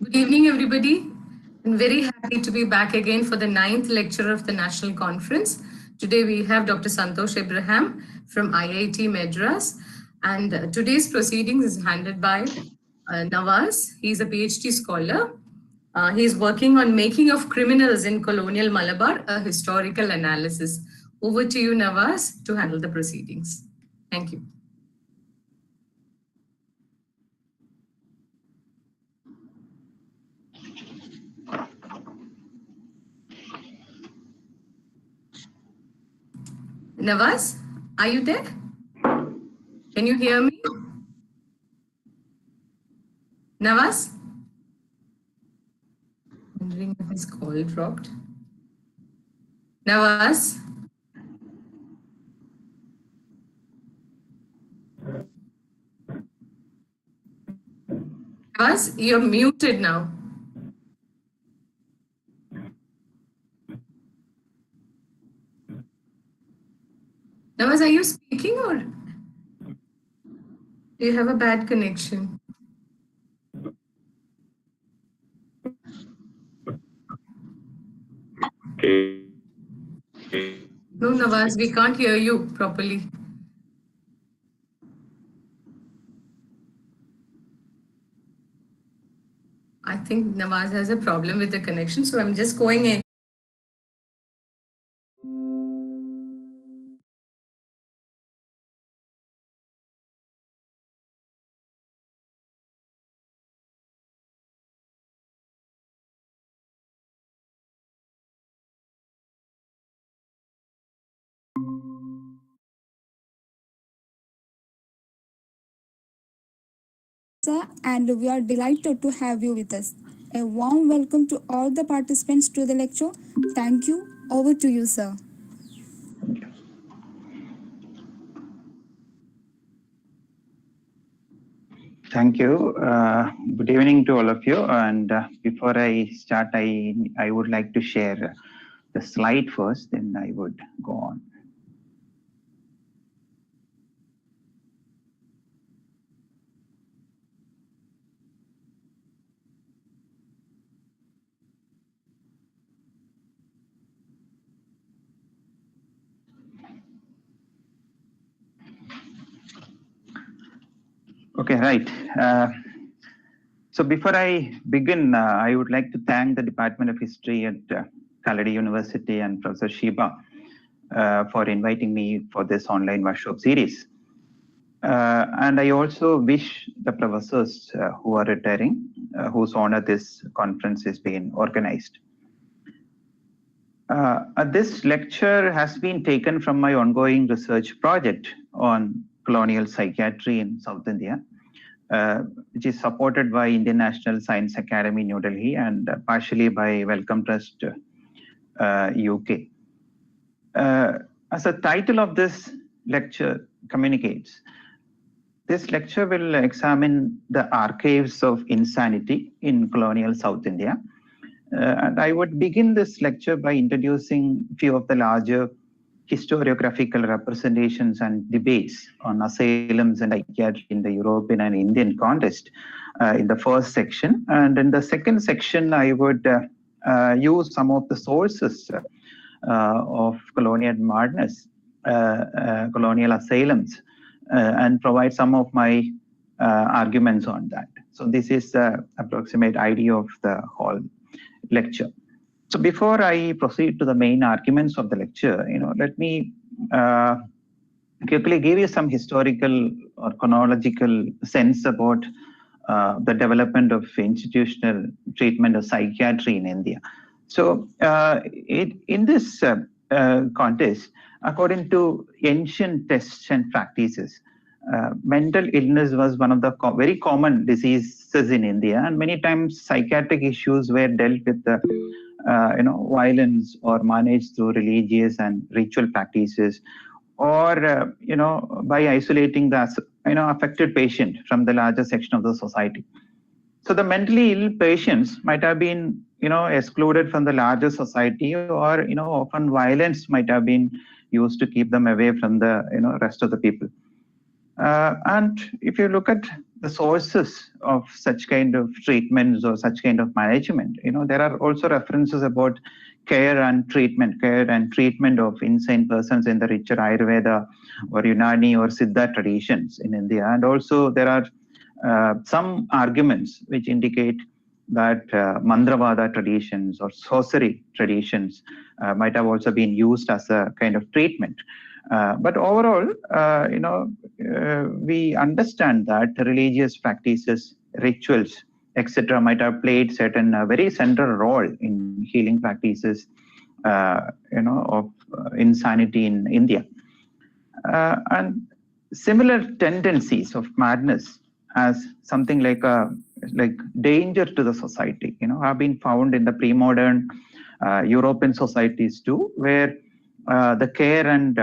Good evening, everybody. I'm very happy to be back again for the 9th lecture of the National Conference. Today we have Dr. Santhosh Abraham from IIT Madras, and today's proceedings is handled by Nawaz. He's a PhD scholar. He's working on Making of Criminals in Colonial Malabar, a historical analysis. Over to you, Nawaz, to handle the proceedings. Thank you. Nawaz, are you there? Can you hear me? Nawaz? Wondering if his call dropped. Nawaz? Nawaz, you're muted now. Nawaz, are you speaking or do you have a bad connection? No, Nawaz, we can't hear you properly. I think Nawaz has a problem with the connection, so I'm just going in. Sir, and we are delighted to have you with us. A warm welcome to all the participants to the lecture. Thank you. Over to you, sir. Thank you. Good evening to all of you. And before I start, I would like to share the slide first, then I would go on. Okay, right. So before I begin, I would like to thank the Department of History at Kaladi University and Professor Shiba for inviting me for this online workshop series. And I also wish the professors who are retiring, whose honor this conference is being organized. This lecture has been taken from my ongoing research project on colonial psychiatry in South India, which is supported by Indian National Science Academy, New Delhi, and partially by Wellcome Trust, UK. As the title of this lecture communicates, this lecture will examine the archives of insanity in colonial South India. And I would begin this lecture by introducing a few of the larger historiographical representations and debates on asylums and psychiatry in the European and Indian context in the first section. And in the second section, I would use some of the sources of colonial madness, colonial asylums, and provide some of my arguments on that. So this is the approximate idea of the whole lecture. So before I proceed to the main arguments of the lecture, let me quickly give you some historical or chronological sense about the development of institutional treatment of psychiatry in India. So in this context, according to ancient texts and practices, mental illness was one of the very common diseases in India, and many times psychiatric issues were dealt with the violence or managed through religious and ritual practices, or by isolating the affected patient from the larger section of the society. So the mentally ill patients might have been excluded from the larger society, or often violence might have been used to keep them away from the rest of the people. And if you look at the sources of such kind of treatments or such kind of management, there are also references about care and treatment of insane persons in the richer Ayurveda or Unani or Siddha traditions in India. And also there are some arguments which indicate that Mandravada traditions or sorcery traditions might have also been used as a kind of treatment. But overall, we understand that religious practices, rituals, etc., might have played certain very central role in healing practices, of insanity in India. And similar tendencies of madness as something like danger to the society, have been found in the pre-modern European societies too, where the care and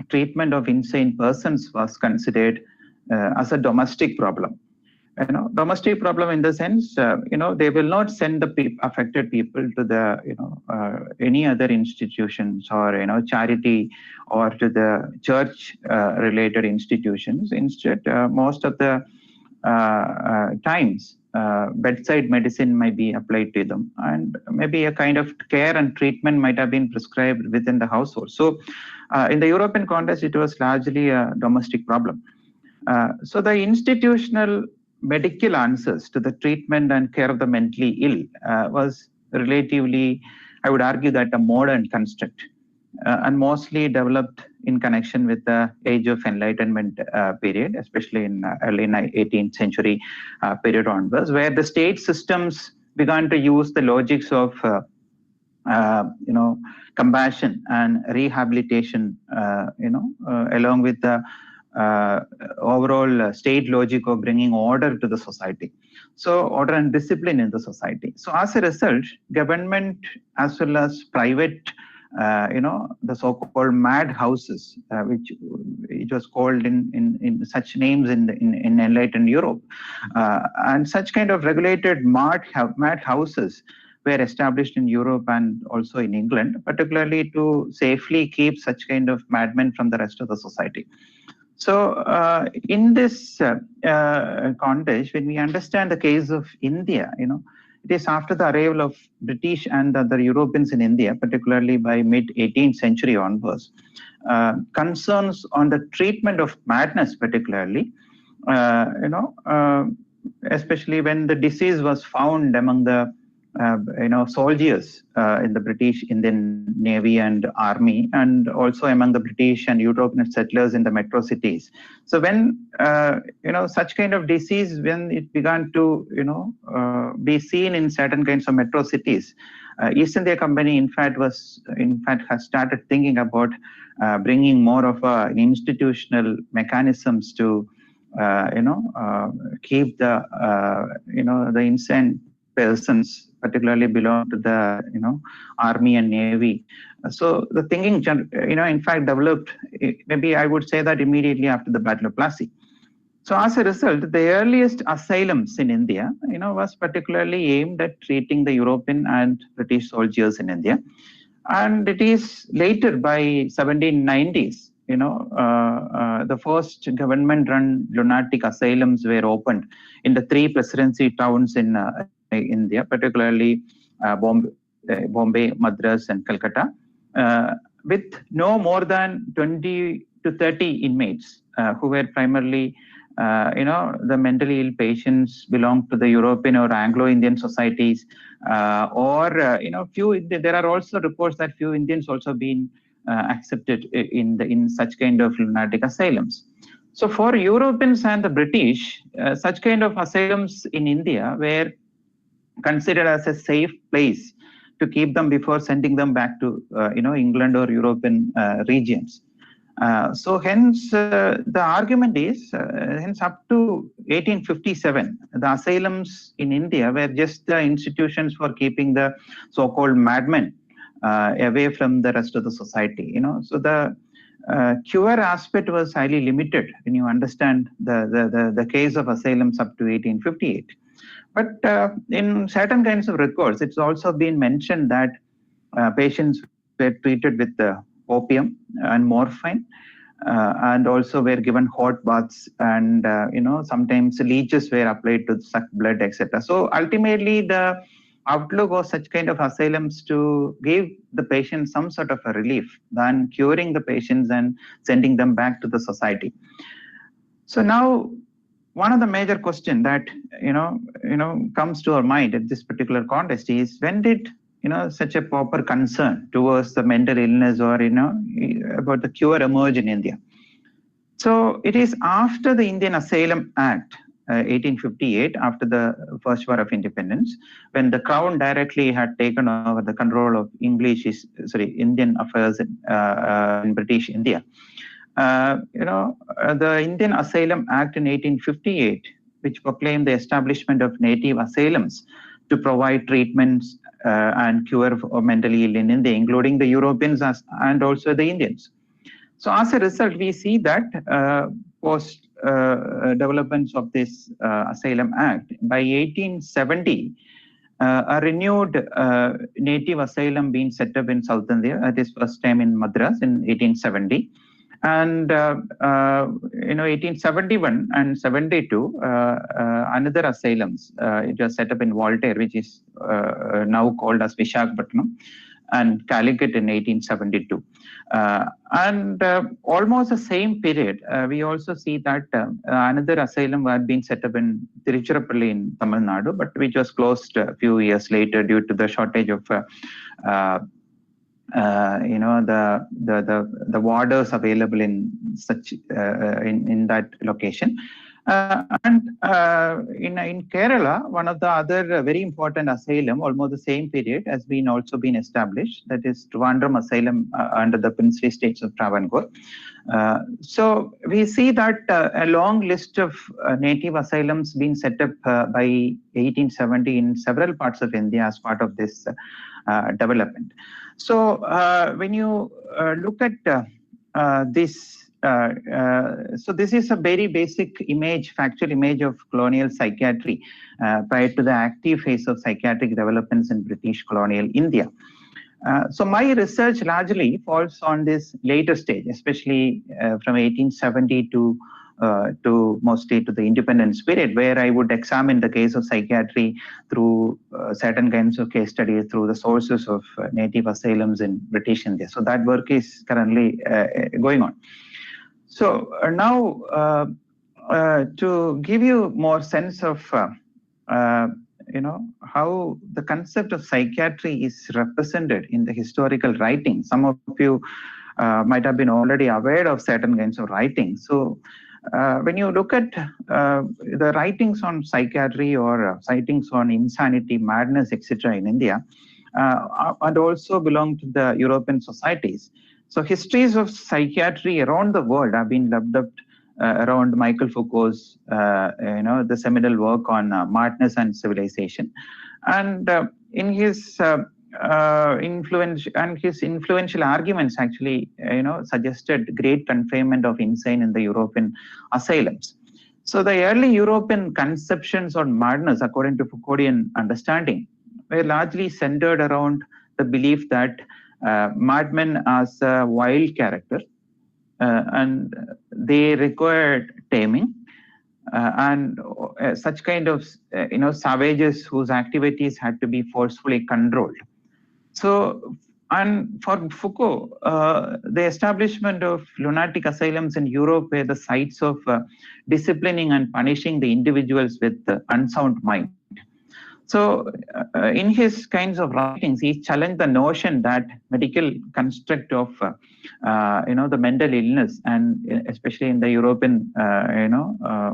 treatment of insane persons was considered as a domestic problem. Domestic problem in the sense, they will not send the affected people to the, any other institutions or, charity or to the church related institutions. Instead, most of the times, bedside medicine might be applied to them, and maybe a kind of care and treatment might have been prescribed within the household. So in the European context, it was largely a domestic problem. So the institutional medical answers to the treatment and care of the mentally ill was relatively, I would argue, that a modern construct and mostly developed in connection with the Age of Enlightenment period, especially in early 18th century period onwards, where the state systems began to use the logics of compassion and rehabilitation, along with the overall state logic of bringing order to the society. So order and discipline in the society. So as a result, government as well as private, the so-called mad houses, which it was called in such names in enlightened Europe, and such kind of regulated mad houses were established in Europe and also in England, particularly to safely keep such kind of madmen from the rest of the society. So in this context, when we understand the case of India, it is after the arrival of British and other Europeans in India, particularly by mid-18th century onwards, concerns on the treatment of madness, particularly, especially when the disease was found among the soldiers in the British Indian Navy and Army, and also among the British and European settlers in the metro cities. So when such kind of disease, when it began to be seen in certain kinds of metro cities, East India Company in fact has started thinking about bringing more of an institutional mechanisms to keep the insane persons, particularly belong to the Army and Navy. So the thinking, in fact, developed. Maybe I would say that immediately after the Battle of Plassey. So as a result, the earliest asylums in India, was particularly aimed at treating the European and British soldiers in India, and it is later by 1790s. The first government-run lunatic asylums were opened in the 3 presidency towns in India, particularly Bombay, Madras, and Calcutta, with no more than 20 to 30 inmates who were primarily, the mentally ill patients belong to the European or Anglo-Indian societies, or there are also reports that few Indians also been accepted in such kind of lunatic asylums. So for Europeans and the British, such kind of asylums in India were considered as a safe place to keep them before sending them back to England or European regions. So hence the argument is, hence up to 1857, the asylums in India were just the institutions for keeping the so-called madmen away from the rest of the society. So the cure aspect was highly limited when you understand the case of asylums up to 1858. But in certain kinds of records, it's also been mentioned that patients were treated with opium and morphine, and also were given hot baths, and sometimes leeches were applied to suck blood, etc. So ultimately, the outlook of such kind of asylums to give the patient some sort of a relief than curing the patients and sending them back to the society. So now, one of the major questions that comes to our mind at this particular context is, when did such a proper concern towards the mental illness or about the cure emerge in India? So it is after the Indian Asylum Act 1858, after the first war of independence, when the Crown directly had taken over the control of Indian affairs in British India. The Indian Asylum Act in 1858, which proclaimed the establishment of native asylums to provide treatments and cure for mentally ill in India, including the Europeans and also the Indians. So as a result, we see that post developments of this Asylum Act, by 1870, a renewed native asylum being set up in South India, at its first time in Madras in 1870. And 1871 and 72, another asylums, it was set up in Voltaire, which is now called as Visakhapatnam, and Calicut in 1872. Almost the same period, we also see that another asylum had been set up in Tiruchirappalli in Tamil Nadu, but which was closed a few years later due to the shortage of the warders available in such in that location. In Kerala, one of the other very important asylum, almost the same period, has also been established. That is Trivandrum Asylum under the princely states of Travancore. So we see that a long list of native asylums being set up by 1870 in several parts of India as part of this development. So when you look at this, so this is a very basic image, factual image of colonial psychiatry prior to the active phase of psychiatric developments in British colonial India. So my research largely falls on this later stage, especially from 1870 to mostly to the independence period, where I would examine the case of psychiatry through certain kinds of case studies, through the sources of native asylums in British India. So that work is currently going on. So now, to give you more sense of how the concept of psychiatry is represented in the historical writings, some of you might have been already aware of certain kinds of writings. So when you look at the writings on psychiatry or writings on insanity, madness, etc. in India, and also belong to the European societies. So histories of psychiatry around the world have been developed around Michael Foucault's, the seminal work on madness and civilization, and in his influential arguments actually, suggested great confinement of insane in the European asylums. So the early European conceptions on madness, according to Foucauldian understanding, were largely centered around the belief that madmen as a wild character, and they required taming, and such kind of savages whose activities had to be forcefully controlled. So, and for Foucault, the establishment of lunatic asylums in Europe were the sites of disciplining and punishing the individuals with unsound mind. So in his kinds of writings, he challenged the notion that medical construct of the mental illness, and especially in the European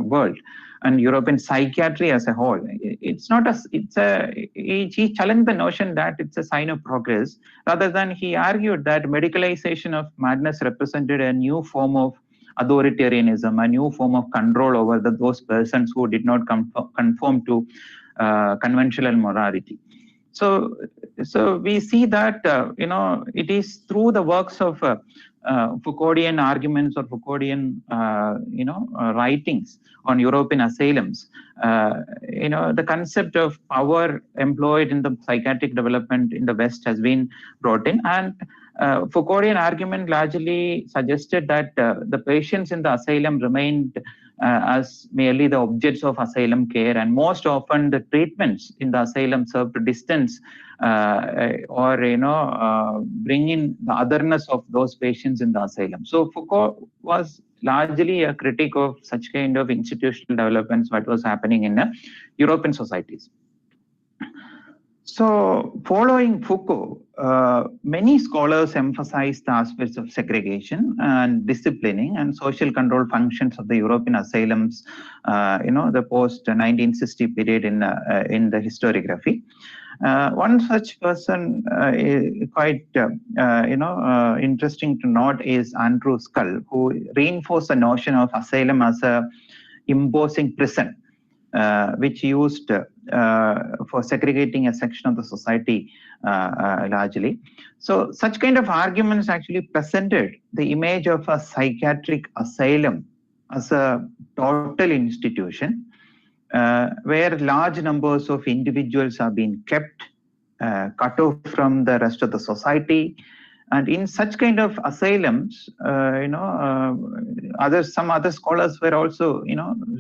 world and European psychiatry as a whole, he challenged the notion that it's a sign of progress, rather than he argued that medicalization of madness represented a new form of authoritarianism, a new form of control over those persons who did not conform to conventional morality. So we see that it is through the works of Foucauldian arguments or Foucauldian writings on European asylums, the concept of power employed in the psychiatric development in the West has been brought in, and Foucauldian argument largely suggested that the patients in the asylum remained as merely the objects of asylum care, and most often the treatments in the asylum served to distance or bring in the otherness of those patients in the asylum. So Foucault was largely a critic of such kind of institutional developments, what was happening in European societies. So, following Foucault, many scholars emphasize the aspects of segregation and disciplining and social control functions of the European asylums, the post-1960 period in the historiography. One such person quite interesting to note is Andrew Scull, who reinforced the notion of asylum as a imposing prison, which used for segregating a section of the society largely. So such kind of arguments actually presented the image of a psychiatric asylum as a total institution where large numbers of individuals are being kept, cut off from the rest of the society. And in such kind of asylums, some other scholars were also,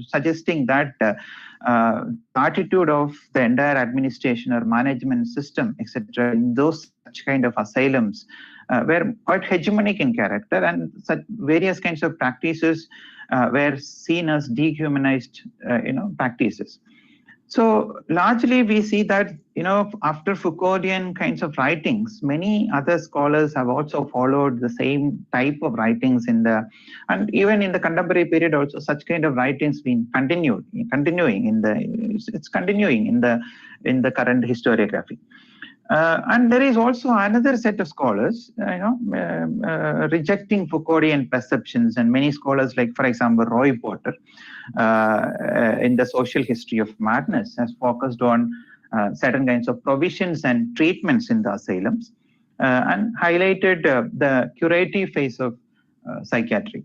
suggesting that attitude of the entire administration or management system, etc., in those such kind of asylums were quite hegemonic in character, and such various kinds of practices were seen as dehumanized, practices. So largely we see that, after Foucauldian kinds of writings, many other scholars have also followed the same type of writings and even in the contemporary period also such kind of writings been continuing in the current historiography. And there is also another set of scholars, rejecting Foucauldian perceptions, and many scholars, like for example Roy Porter, in the Social History of Madness, has focused on certain kinds of provisions and treatments in the asylums, and highlighted the curative phase of psychiatry.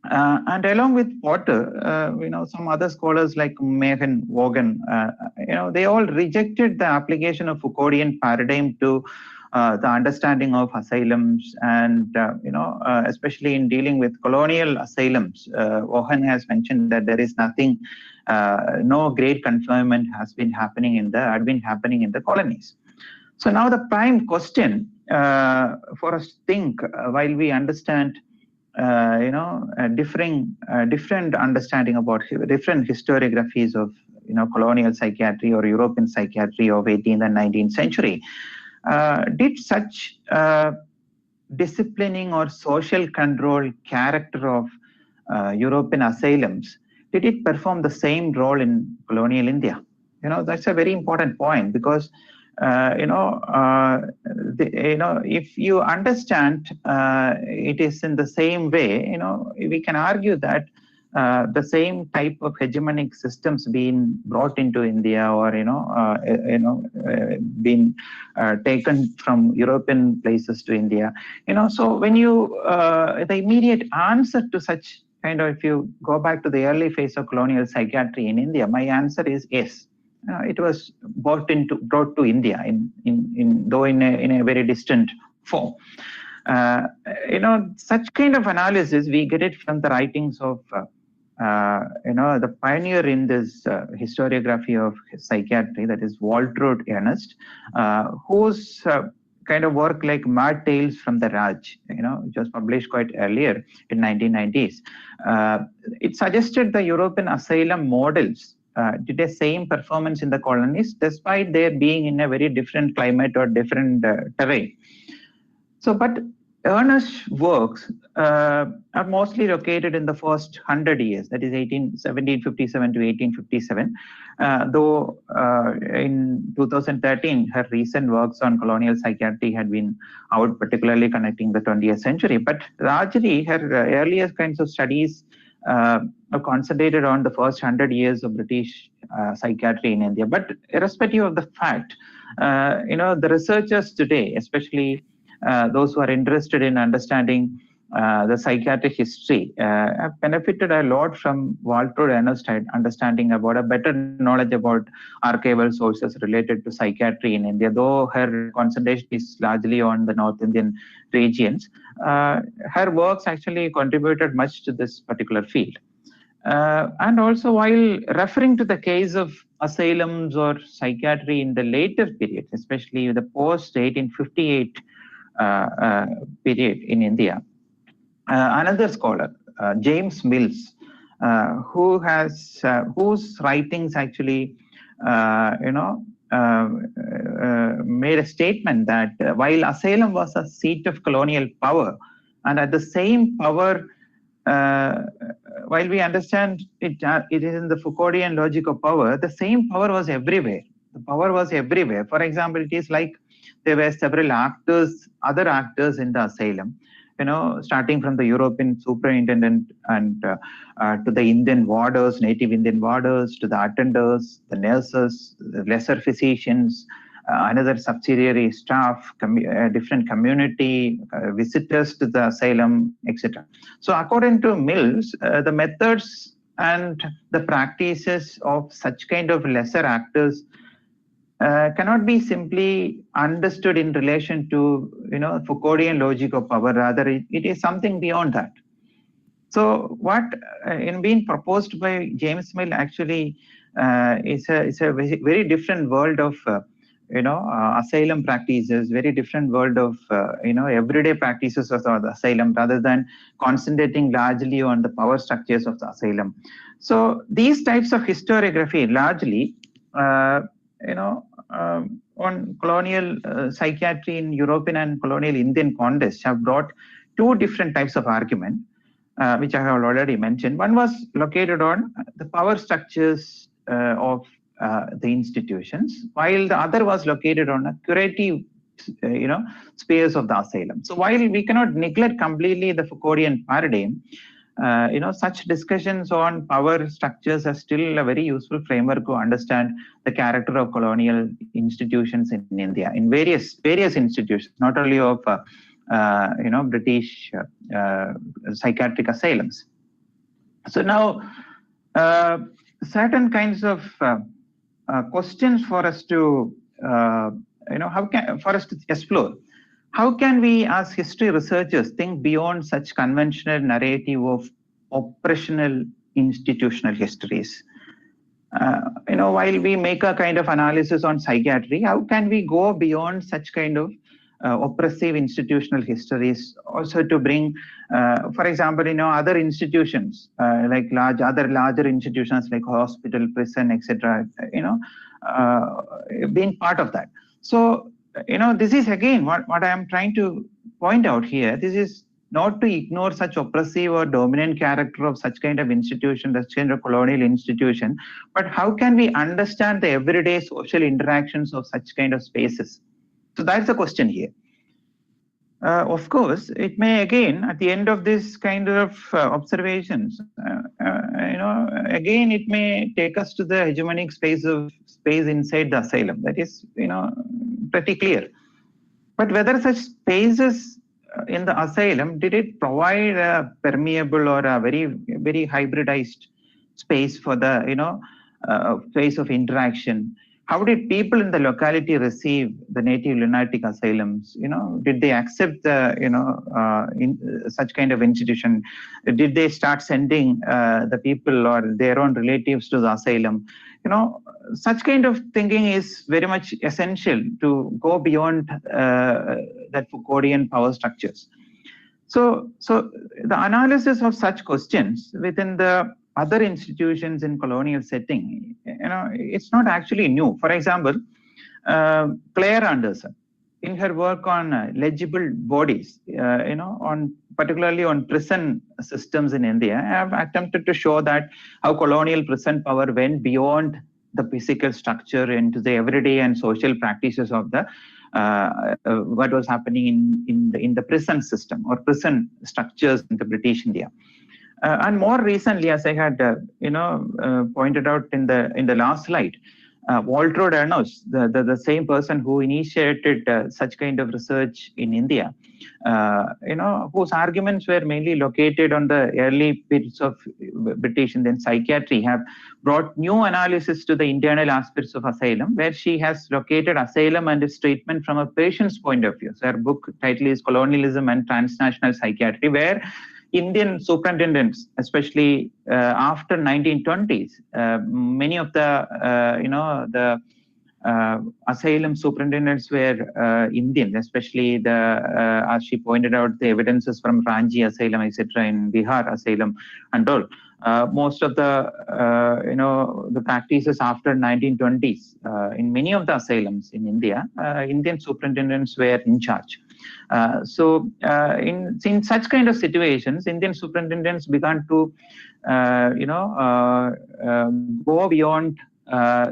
And along with Porter, some other scholars like Megan Vaughan, they all rejected the application of Foucauldian paradigm to the understanding of asylums, and especially in dealing with colonial asylums. Vaughan has mentioned that there is nothing, no great confinement has been happening in the colonies. So now the prime question for us to think while we understand different understanding about different historiographies of colonial psychiatry or European psychiatry of 18th and 19th century. Did such disciplining or social control character of European asylums, did it perform the same role in colonial India? That's a very important point, because if you understand it is in the same way, we can argue that the same type of hegemonic systems being brought into India, or being taken from European places to India. So when you the immediate answer to such kind of, if you go back to the early phase of colonial psychiatry in India, my answer is yes. It was brought to India though in a very distant form. Such kind of analysis we get it from the writings of the pioneer in this historiography of psychiatry, that is Waltraud Ernest, whose kind of work like Mad Tales from the Raj, which was published quite earlier in 1990s. It suggested the European asylum models did a same performance in the colonies, despite their being in a very different climate or different terrain. So, but Ernest's works are mostly located in the first 100 years, that is 1757 to 1857, though in 2013, her recent works on colonial psychiatry had been out, particularly connecting the 20th century. But largely, her earlier kinds of studies are concentrated on the first 100 years of British psychiatry in India. But irrespective of the fact, the researchers today, especially those who are interested in understanding the psychiatric history, have benefited a lot from Walter Ernest's understanding about a better knowledge about archival sources related to psychiatry in India, though her concentration is largely on the North Indian regions. Her works actually contributed much to this particular field. And also, while referring to the case of asylums or psychiatry in the later period, especially the post-1858 period in India, another scholar, James Mills, whose writings actually, made a statement that while asylum was a seat of colonial power, and at the same power, while we understand it, it is in the Foucauldian logic of power, the same power was everywhere. The power was everywhere. For example, it is like there were several actors, other actors in the asylum, starting from the European superintendent and to the Indian warders, native Indian warders, to the attenders, the nurses, the lesser physicians, another subsidiary staff, different community, visitors to the asylum, etc. So according to Mills, the methods and the practices of such kind of lesser actors cannot be simply understood in relation to Foucauldian logic of power. Rather, it is something beyond that. So what in being proposed by James Mill actually is a very different world of asylum practices, very different world of everyday practices of the asylum, rather than concentrating largely on the power structures of the asylum. So these types of historiography largely on colonial psychiatry in European and colonial Indian context have brought two different types of argument, which I have already mentioned. One was located on the power structures of the institutions, while the other was located on a curative space of the asylum. So while we cannot neglect completely the Foucauldian paradigm, such discussions on power structures are still a very useful framework to understand the character of colonial institutions in India, in various institutions, not only of British psychiatric asylums. So now, certain kinds of questions for us to for us to explore. How can we, as history researchers, think beyond such conventional narrative of operational institutional histories? While we make a kind of analysis on psychiatry, how can we go beyond such kind of oppressive institutional histories, also to bring, for example, other institutions like larger institutions like hospital, prison, etc. Being part of that. So this is again what I am trying to point out here. This is not to ignore such oppressive or dominant character of such kind of institution, such kind of colonial institution, but how can we understand the everyday social interactions of such kind of spaces? So that's the question here. Of course, it may again, at the end of this kind of observations, again, it may take us to the hegemonic space inside the asylum. That is, pretty clear. But whether such spaces in the asylum, did it provide a permeable or a very, very hybridized space for the, space of interaction? How did people in the locality receive the native lunatic asylums? Did they accept the, such kind of institution? Did they start sending the people or their own relatives to the asylum? Such kind of thinking is very much essential to go beyond that Foucauldian power structures. So the analysis of such questions within the other institutions in colonial setting, it's not actually new. For example, Claire Anderson, in her work on legible bodies, particularly on prison systems in India, have attempted to show that how colonial prison power went beyond the physical structure into the everyday and social practices of the what was happening in the prison system or prison structures in the British India. And more recently, as I had pointed out in the last slide, Walter Ernos, the same person who initiated such kind of research in India, whose arguments were mainly located on the early periods of British Indian psychiatry, have brought new analysis to the internal aspects of asylum, where she has located asylum and its treatment from a patient's point of view. So her book title is Colonialism and Transnational Psychiatry, where Indian superintendents, especially after 1920s, many of the asylum superintendents were Indian, especially as she pointed out, the evidences from Ranchi Asylum, etc., in Bihar Asylum and all. Most of the practices after 1920s in many of the asylums in India, Indian superintendents were in charge. In such kind of situations, Indian superintendents began to go beyond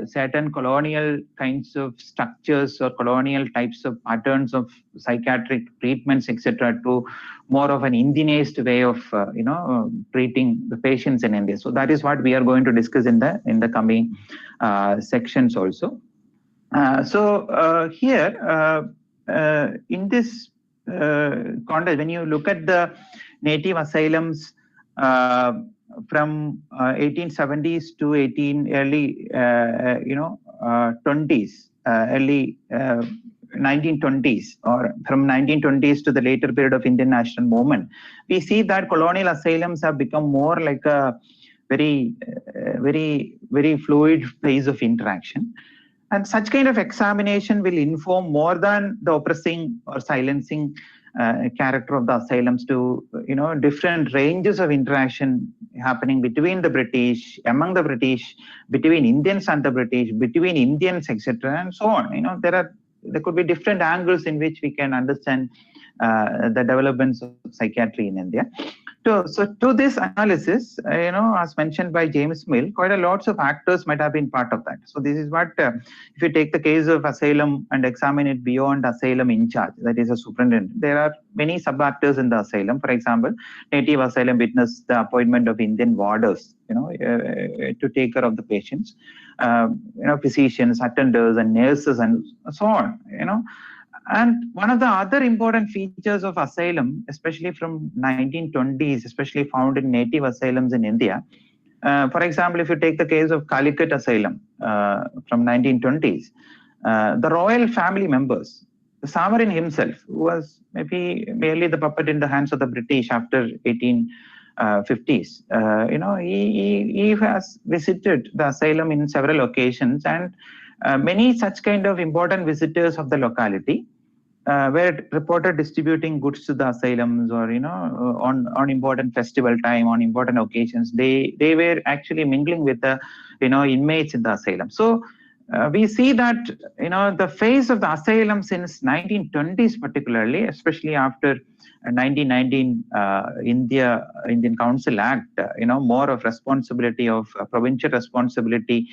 certain colonial kinds of structures or colonial types of patterns of psychiatric treatments, etc., to more of an Indianized way of treating the patients in India. So that is what we are going to discuss in the coming sections also. Here in this context, when you look at the native asylums from 1870s to early 20s, early 1920s, or from 1920s to the later period of Indian national movement, we see that colonial asylums have become more like a very fluid place of interaction. And such kind of examination will inform more than the oppressing or silencing character of the asylums to different ranges of interaction happening between the British, among the British, between Indians and the British, between Indians, etc., and so on. There could be different angles in which we can understand the developments of psychiatry in India. So to this analysis, as mentioned by James Mill, quite a lots of actors might have been part of that. So this is what, if you take the case of asylum and examine it beyond asylum in charge, that is a superintendent, there are many sub-actors in the asylum. For example, native asylum witnessed the appointment of Indian warders, to take care of the patients, physicians, attenders, and nurses, and so on, And one of the other important features of asylum, especially from 1920s, especially found in native asylums in India, for example, if you take the case of Calicut Asylum from 1920s, the royal family members, the sovereign himself, who was maybe merely the puppet in the hands of the British after 1850s, he has visited the asylum in several occasions, and many such kind of important visitors of the locality were reported distributing goods to the asylums, or on important festival time, on important occasions, they were actually mingling with the inmates in the asylum. So we see that the phase of the asylum since 1920s, particularly, especially after 1919 Indian Council Act, more of responsibility of provincial responsibility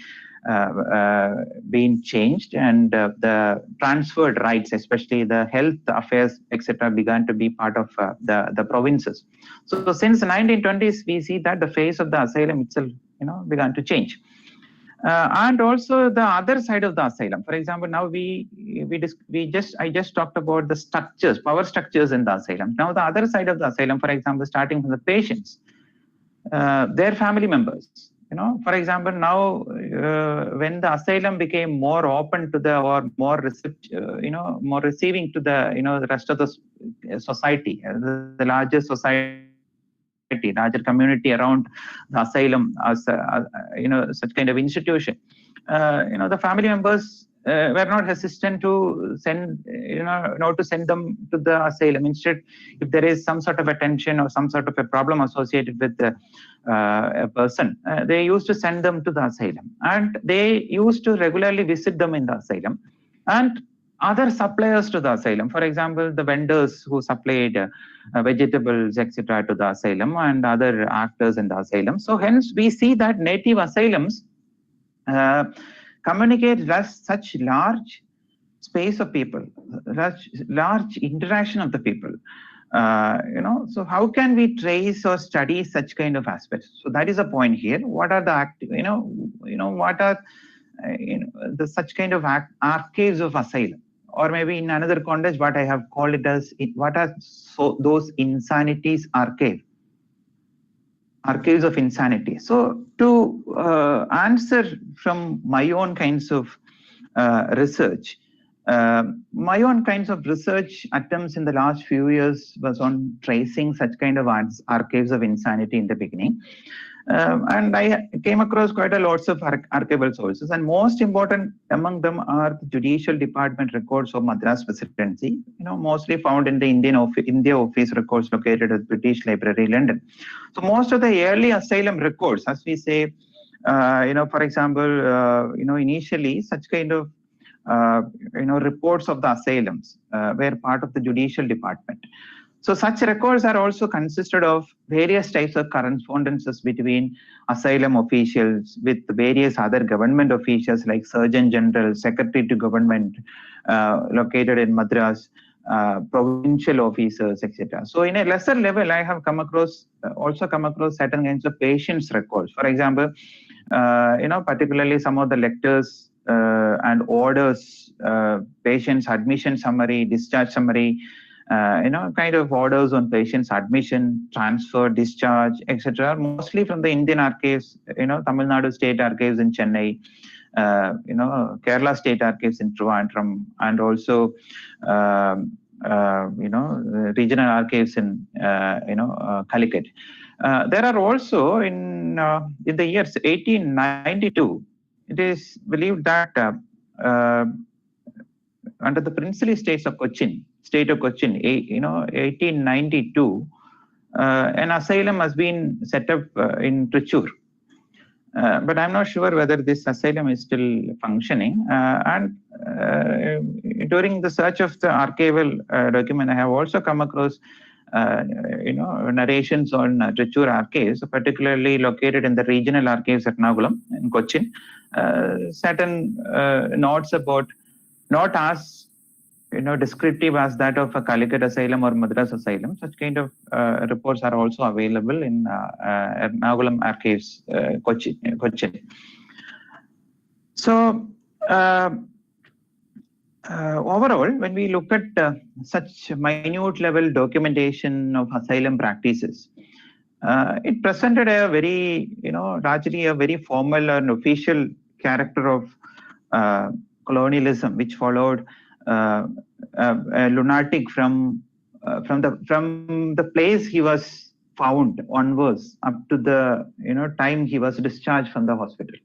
being changed, and the transferred rights, especially the health affairs, etc., began to be part of the provinces. So since the 1920s, we see that the face of the asylum itself, began to change. And also the other side of the asylum. For example, now I just talked about the structures, power structures in the asylum. Now the other side of the asylum, for example, starting from the patients, their family members. For example, now when the asylum became more open to or more more receiving to the rest of the society, the larger society, larger community around the asylum as such kind of institution, the family members were not hesitant to send, not to send them to the asylum. Instead, if there is some sort of a tension or some sort of a problem associated with a person, they used to send them to the asylum, and they used to regularly visit them in the asylum, and other suppliers to the asylum. For example, the vendors who supplied vegetables, etc., to the asylum, and other actors in the asylum. So hence, we see that native asylums communicate such large space of people, large interaction of the people. So how can we trace or study such kind of aspects? So that is a point here. What are the what are such kind of archives of asylum, or maybe in another context, what I have called it as what are those insanities archives of insanity. So to answer from my own kinds of research, my own kinds of research attempts in the last few years was on tracing such kind of archives of insanity in the beginning. And I came across quite a lots of archival sources, and most important among them are the Judicial Department records of Madras Presidency, mostly found in the India Office records located at British Library, London. So most of the early asylum records, as we say, for example, initially such kind of reports of the asylums were part of the Judicial Department. So such records are also consisted of various types of correspondences between asylum officials with various other government officials like Surgeon General, Secretary to Government located in Madras, provincial officers, etc. So in a lesser level, I have also come across certain kinds of patients records. For example, particularly some of the letters and orders, patients admission summary, discharge summary, kind of orders on patients' admission, transfer, discharge, etc. Mostly from the Indian archives, Tamil Nadu State Archives in Chennai, Kerala State Archives in Trivandrum, and also, regional archives in, Calicut. There are also in the years 1892, it is believed that under the princely state of Cochin, 1892, an asylum has been set up in Trichur. But I'm not sure whether this asylum is still functioning. And during the search of the archival document, I have also come across narrations on Trichur archives, particularly located in the regional archives at Ernakulam in Cochin. Certain notes about, not as descriptive as that of a Calicut asylum or Madras asylum. Such kind of reports are also available in Ernakulam archives, Cochin. So overall, when we look at such minute level documentation of asylum practices, it presented a very, largely a very formal and official character of colonialism, which followed a lunatic from the place he was found onwards up to the time he was discharged from the hospital.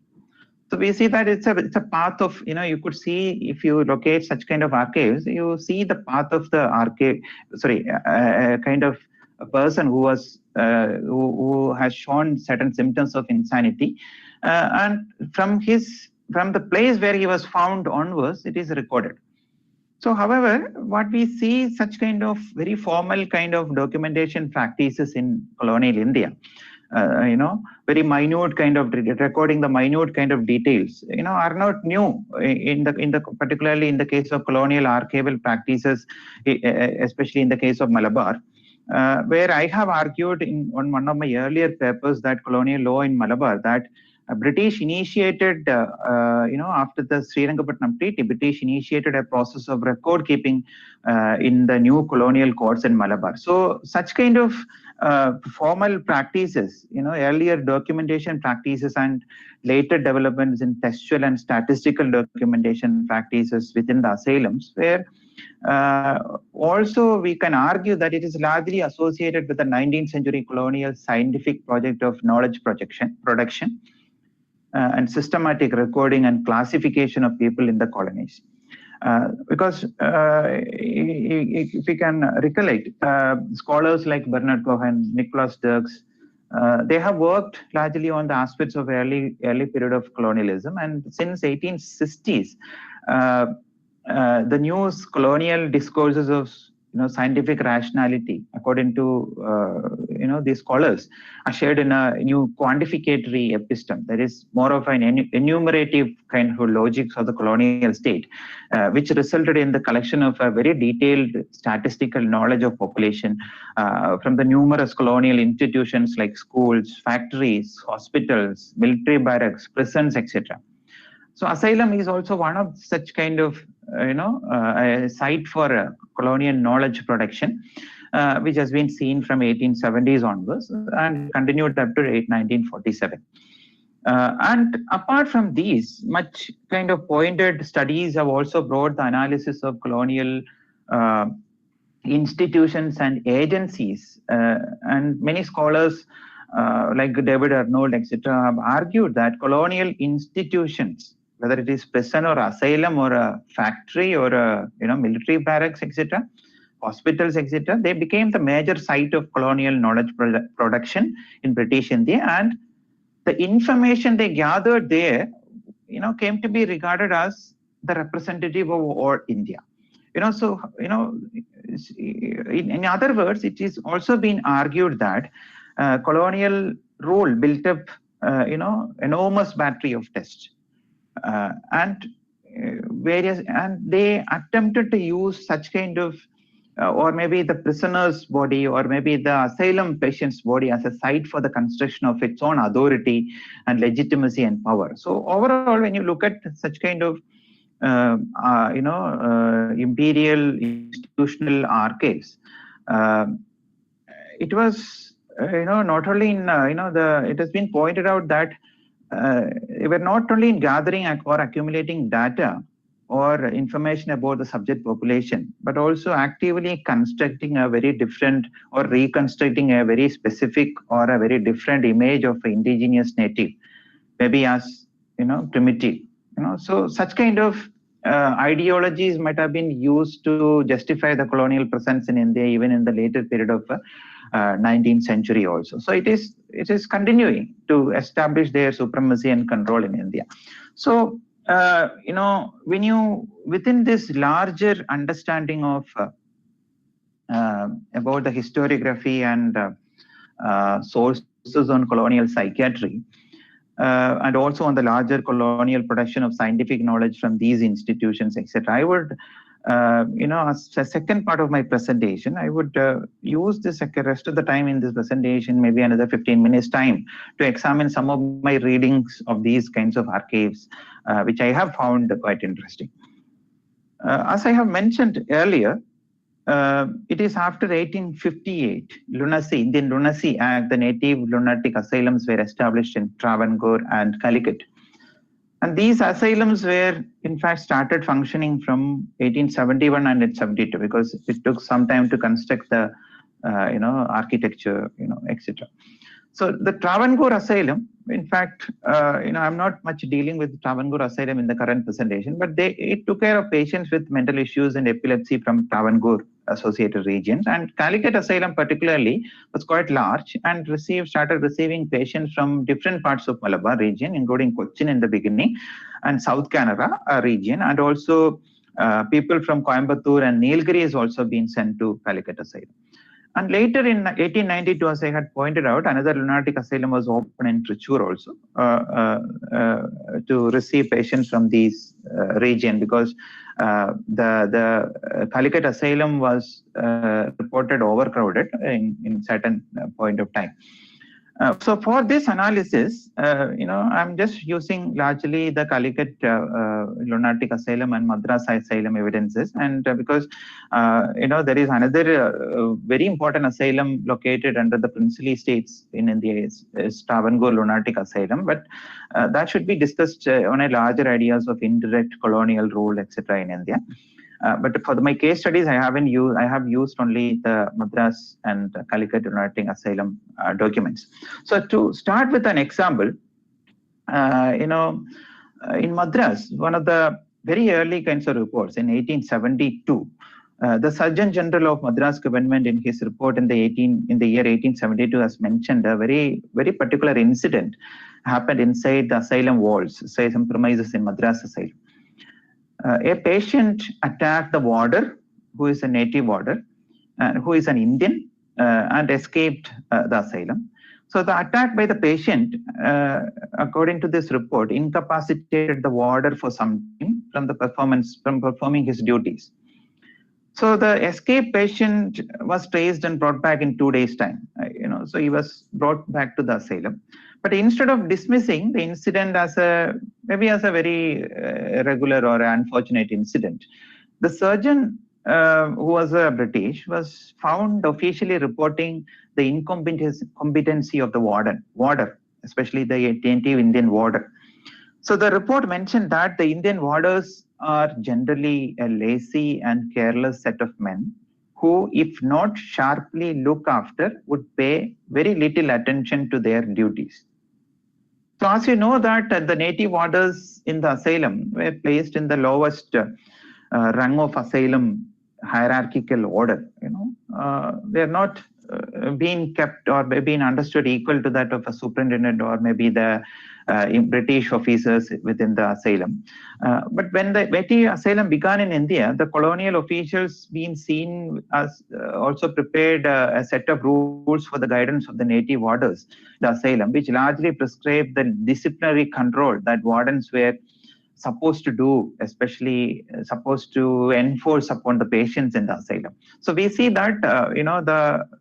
So we see that it's a path of, you could see, if you locate such kind of archives, you see the path of the archive, kind of a person who was who has shown certain symptoms of insanity, and from the place where he was found onwards, it is recorded. So, however, what we see such kind of very formal kind of documentation practices in colonial India, very minute kind of recording the minute kind of details, are not new in the particularly in the case of colonial archival practices, especially in the case of Malabar, where I have argued on one of my earlier papers that colonial law in Malabar, that British initiated, after the Srirangapatnam Treaty, British initiated a process of record keeping in the new colonial courts in Malabar. So such kind of formal practices, earlier documentation practices and later developments in textual and statistical documentation practices within the asylums, where also we can argue that it is largely associated with the 19th century colonial scientific project of knowledge production and systematic recording and classification of people in the colonies. Because if we can recollect, scholars like Bernard Cohen, Nicholas Dirks, they have worked largely on the aspects of early period of colonialism, and since 1860s, the new colonial discourses of scientific rationality, according to these scholars, are shared in a new quantificatory episteme. That is more of an enumerative kind of logic of the colonial state, which resulted in the collection of a very detailed statistical knowledge of population from the numerous colonial institutions like schools, factories, hospitals, military barracks, prisons, etc. So asylum is also one of such kind of, a site for colonial knowledge production, which has been seen from 1870s onwards and continued up to 1947. And apart from these, much kind of pointed studies have also brought the analysis of colonial institutions and agencies. And many scholars like David Arnold, etc., have argued that colonial institutions, whether it is prison or asylum or a factory or a military barracks, etc., hospitals, etc., they became the major site of colonial knowledge production in British India, and the information they gathered there, came to be regarded as the representative of all India. So in other words, it is also been argued that colonial rule built up, enormous battery of tests, and they attempted to use such kind of, or maybe the prisoner's body, or maybe the asylum patient's body as a site for the construction of its own authority and legitimacy and power. So overall, when you look at such kind of imperial institutional archives, it was not only in it has been pointed out that they were not only in gathering or accumulating data or information about the subject population, but also actively constructing a very different or reconstructing a very specific or a very different image of an indigenous native, maybe as primitive. So such kind of ideologies might have been used to justify the colonial presence in India even in the later period of 19th century also. So it is continuing to establish their supremacy and control in India. So when you within this larger understanding of about the historiography and sources on colonial psychiatry, and also on the larger colonial production of scientific knowledge from these institutions, etc., I would, as a second part of my presentation, I would use this rest of the time in this presentation, maybe another 15 minutes time, to examine some of my readings of these kinds of archives, which I have found quite interesting. As I have mentioned earlier, it is after 1858, Lunacy, Indian Lunacy Act, the native lunatic asylums were established in Travancore and Calicut. And these asylums were, in fact, started functioning from 1871 and 1872, because it took some time to construct the, architecture, etc. So the Travancore Asylum, in fact, I'm not much dealing with Travancore Asylum in the current presentation, but it took care of patients with mental issues and epilepsy from Travancore associated regions. And Calicut Asylum particularly was quite large and started receiving patients from different parts of Malabar region, including Cochin in the beginning, and South Canara region, and also people from Coimbatore and Nilgiri has also been sent to Calicut Asylum. And later in 1892, as I had pointed out, another lunatic asylum was opened in Trichur also to receive patients from these region, because the Calicut Asylum was reported overcrowded in certain point of time. So for this analysis, I'm just using largely the Calicut lunatic asylum and Madras asylum evidences, and because there is another very important asylum located under the princely states in India is Travancore lunatic asylum, but that should be discussed on a larger ideas of indirect colonial rule, etc. in India. But for my case studies, I have used only the Madras and Calicut lunatic asylum documents. So to start with an example, in Madras, one of the very early kinds of reports in 1872, the Surgeon General of Madras government in his report in the year 1872 has mentioned a very, very particular incident happened inside the asylum walls, say some premises in Madras asylum. A patient attacked the warder, who is a native warder, who is an Indian, and escaped the asylum. So the attack by the patient, according to this report, incapacitated the warder for some time from performing his duties. So the escaped patient was traced and brought back in 2 days' time. So he was brought back to the asylum. But instead of dismissing the incident as a maybe as a very irregular or unfortunate incident. The surgeon, who was a British, was found officially reporting the incompetency of the warder, especially the native Indian warder. So the report mentioned that the Indian warders are generally a lazy and careless set of men who, if not sharply looked after, would pay very little attention to their duties. So as you know that the native warders in the asylum were placed in the lowest rung of asylum hierarchical order. They are not being kept or being understood equal to that of a superintendent or maybe the British officers within the asylum. But when the British asylum began in India, the colonial officials being seen as also prepared a set of rules for the guidance of the native warders, the asylum, which largely prescribed the disciplinary control that wardens were supposed to do, especially supposed to enforce upon the patients in the asylum. So we see that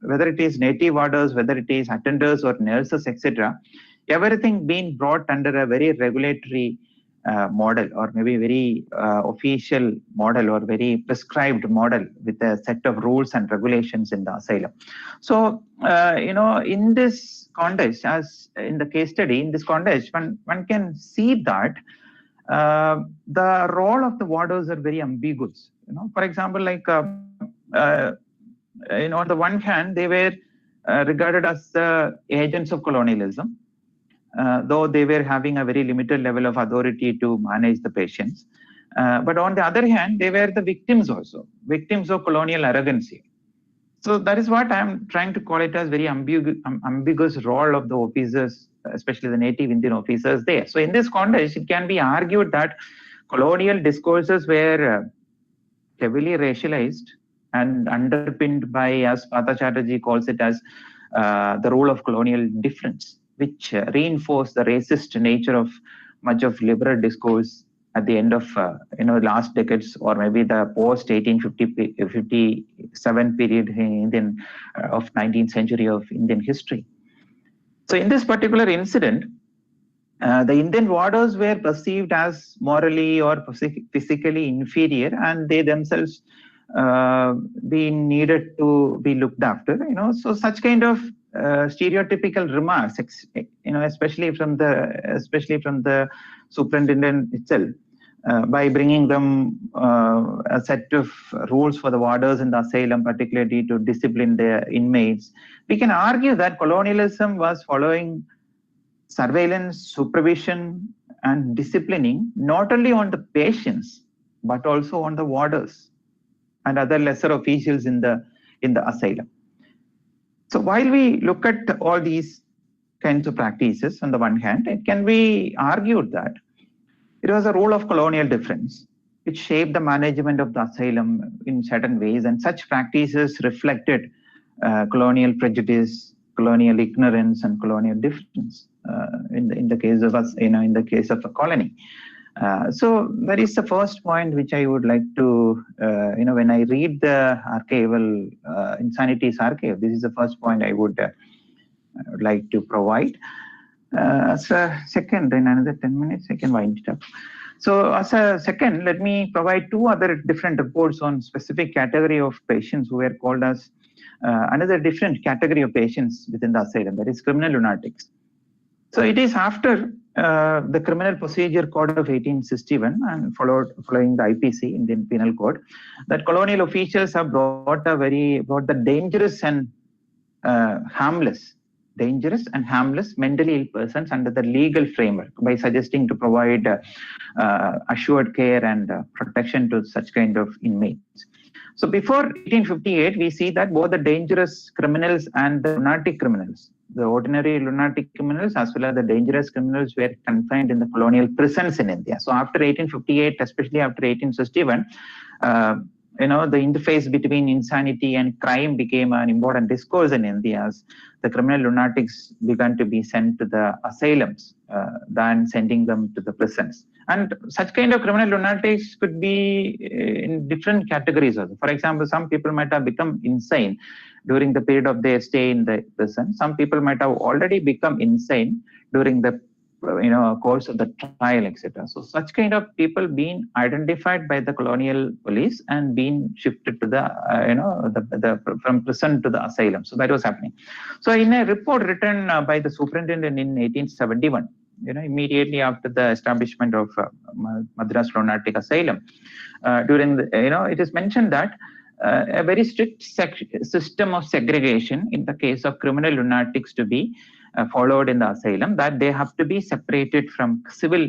whether it is native warders, whether it is attenders or nurses, etc., everything being brought under a very regulatory model or maybe very official model or very prescribed model with a set of rules and regulations in the asylum. So in this context, as in the case study, in this context, one can see that the role of the warders are very ambiguous. For example, like on the one hand, they were regarded as the agents of colonialism, though they were having a very limited level of authority to manage the patients. But on the other hand, they were the victims also, victims of colonial arrogancy. So that is what I'm trying to call it as very ambiguous role of the officers, especially the native Indian officers there. So in this context, it can be argued that colonial discourses were heavily racialized and underpinned by, as Pata Chatterjee calls it, as the role of colonial difference, which reinforced the racist nature of much of liberal discourse at the end of last decades or maybe the post 1857 period in of 19th century of Indian history. So in this particular incident, the Indian warders were perceived as morally or physically inferior, and they themselves being needed to be looked after. So such kind of stereotypical remarks, especially from the superintendent itself, by bringing them a set of rules for the warders in the asylum, particularly to discipline their inmates. We can argue that colonialism was following surveillance, supervision, and disciplining not only on the patients but also on the warders and other lesser officials in the asylum. So while we look at all these kinds of practices, on the one hand, it can be argued that it was a role of colonial difference which shaped the management of the asylum in certain ways, and such practices reflected colonial prejudice, colonial ignorance, and colonial difference in the case of us, in the case of a colony. So that is the first point which I would like to, when I read the archival Insanities Archive, this is the first point I would like to provide. As a second, in another 10 minutes, I can wind it up. So as a second, let me provide two other different reports on specific category of patients who were called as another different category of patients within the asylum, that is criminal lunatics. So it is after the Criminal Procedure Code of 1861 and following the IPC, Indian Penal Code, that colonial officials have brought the dangerous and harmless mentally ill persons under the legal framework by suggesting to provide assured care and protection to such kind of inmates. So before 1858, we see that both the dangerous criminals and the lunatic criminals, the ordinary lunatic criminals as well as the dangerous criminals, were confined in the colonial prisons in India. So after 1858, especially after 1861, the interface between insanity and crime became an important discourse in India, as the criminal lunatics began to be sent to the asylums than sending them to the prisons. And such kind of criminal lunatics could be in different categories also. For example, some people might have become insane during the period of their stay in the prison. Some people might have already become insane during the course of the trial, etc. So such kind of people being identified by the colonial police and being shifted to the from prison to the asylum. So that was happening. So in a report written by the superintendent in 1871, immediately after the establishment of Madras Lunatic Asylum, during the, it is mentioned that a very strict system of segregation in the case of criminal lunatics to be followed in the asylum, that they have to be separated from civil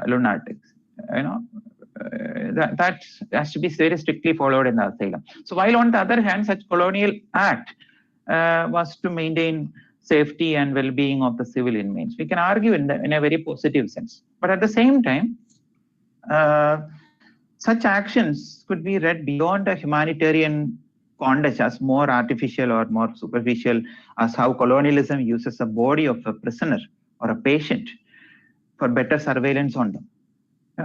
lunatics. That has to be very strictly followed in the asylum. So while on the other hand, such colonial act was to maintain safety and well-being of the civil inmates. We can argue in a very positive sense. But at the same time, such actions could be read beyond a humanitarian context as more artificial or more superficial, as how colonialism uses the body of a prisoner or a patient for better surveillance on them.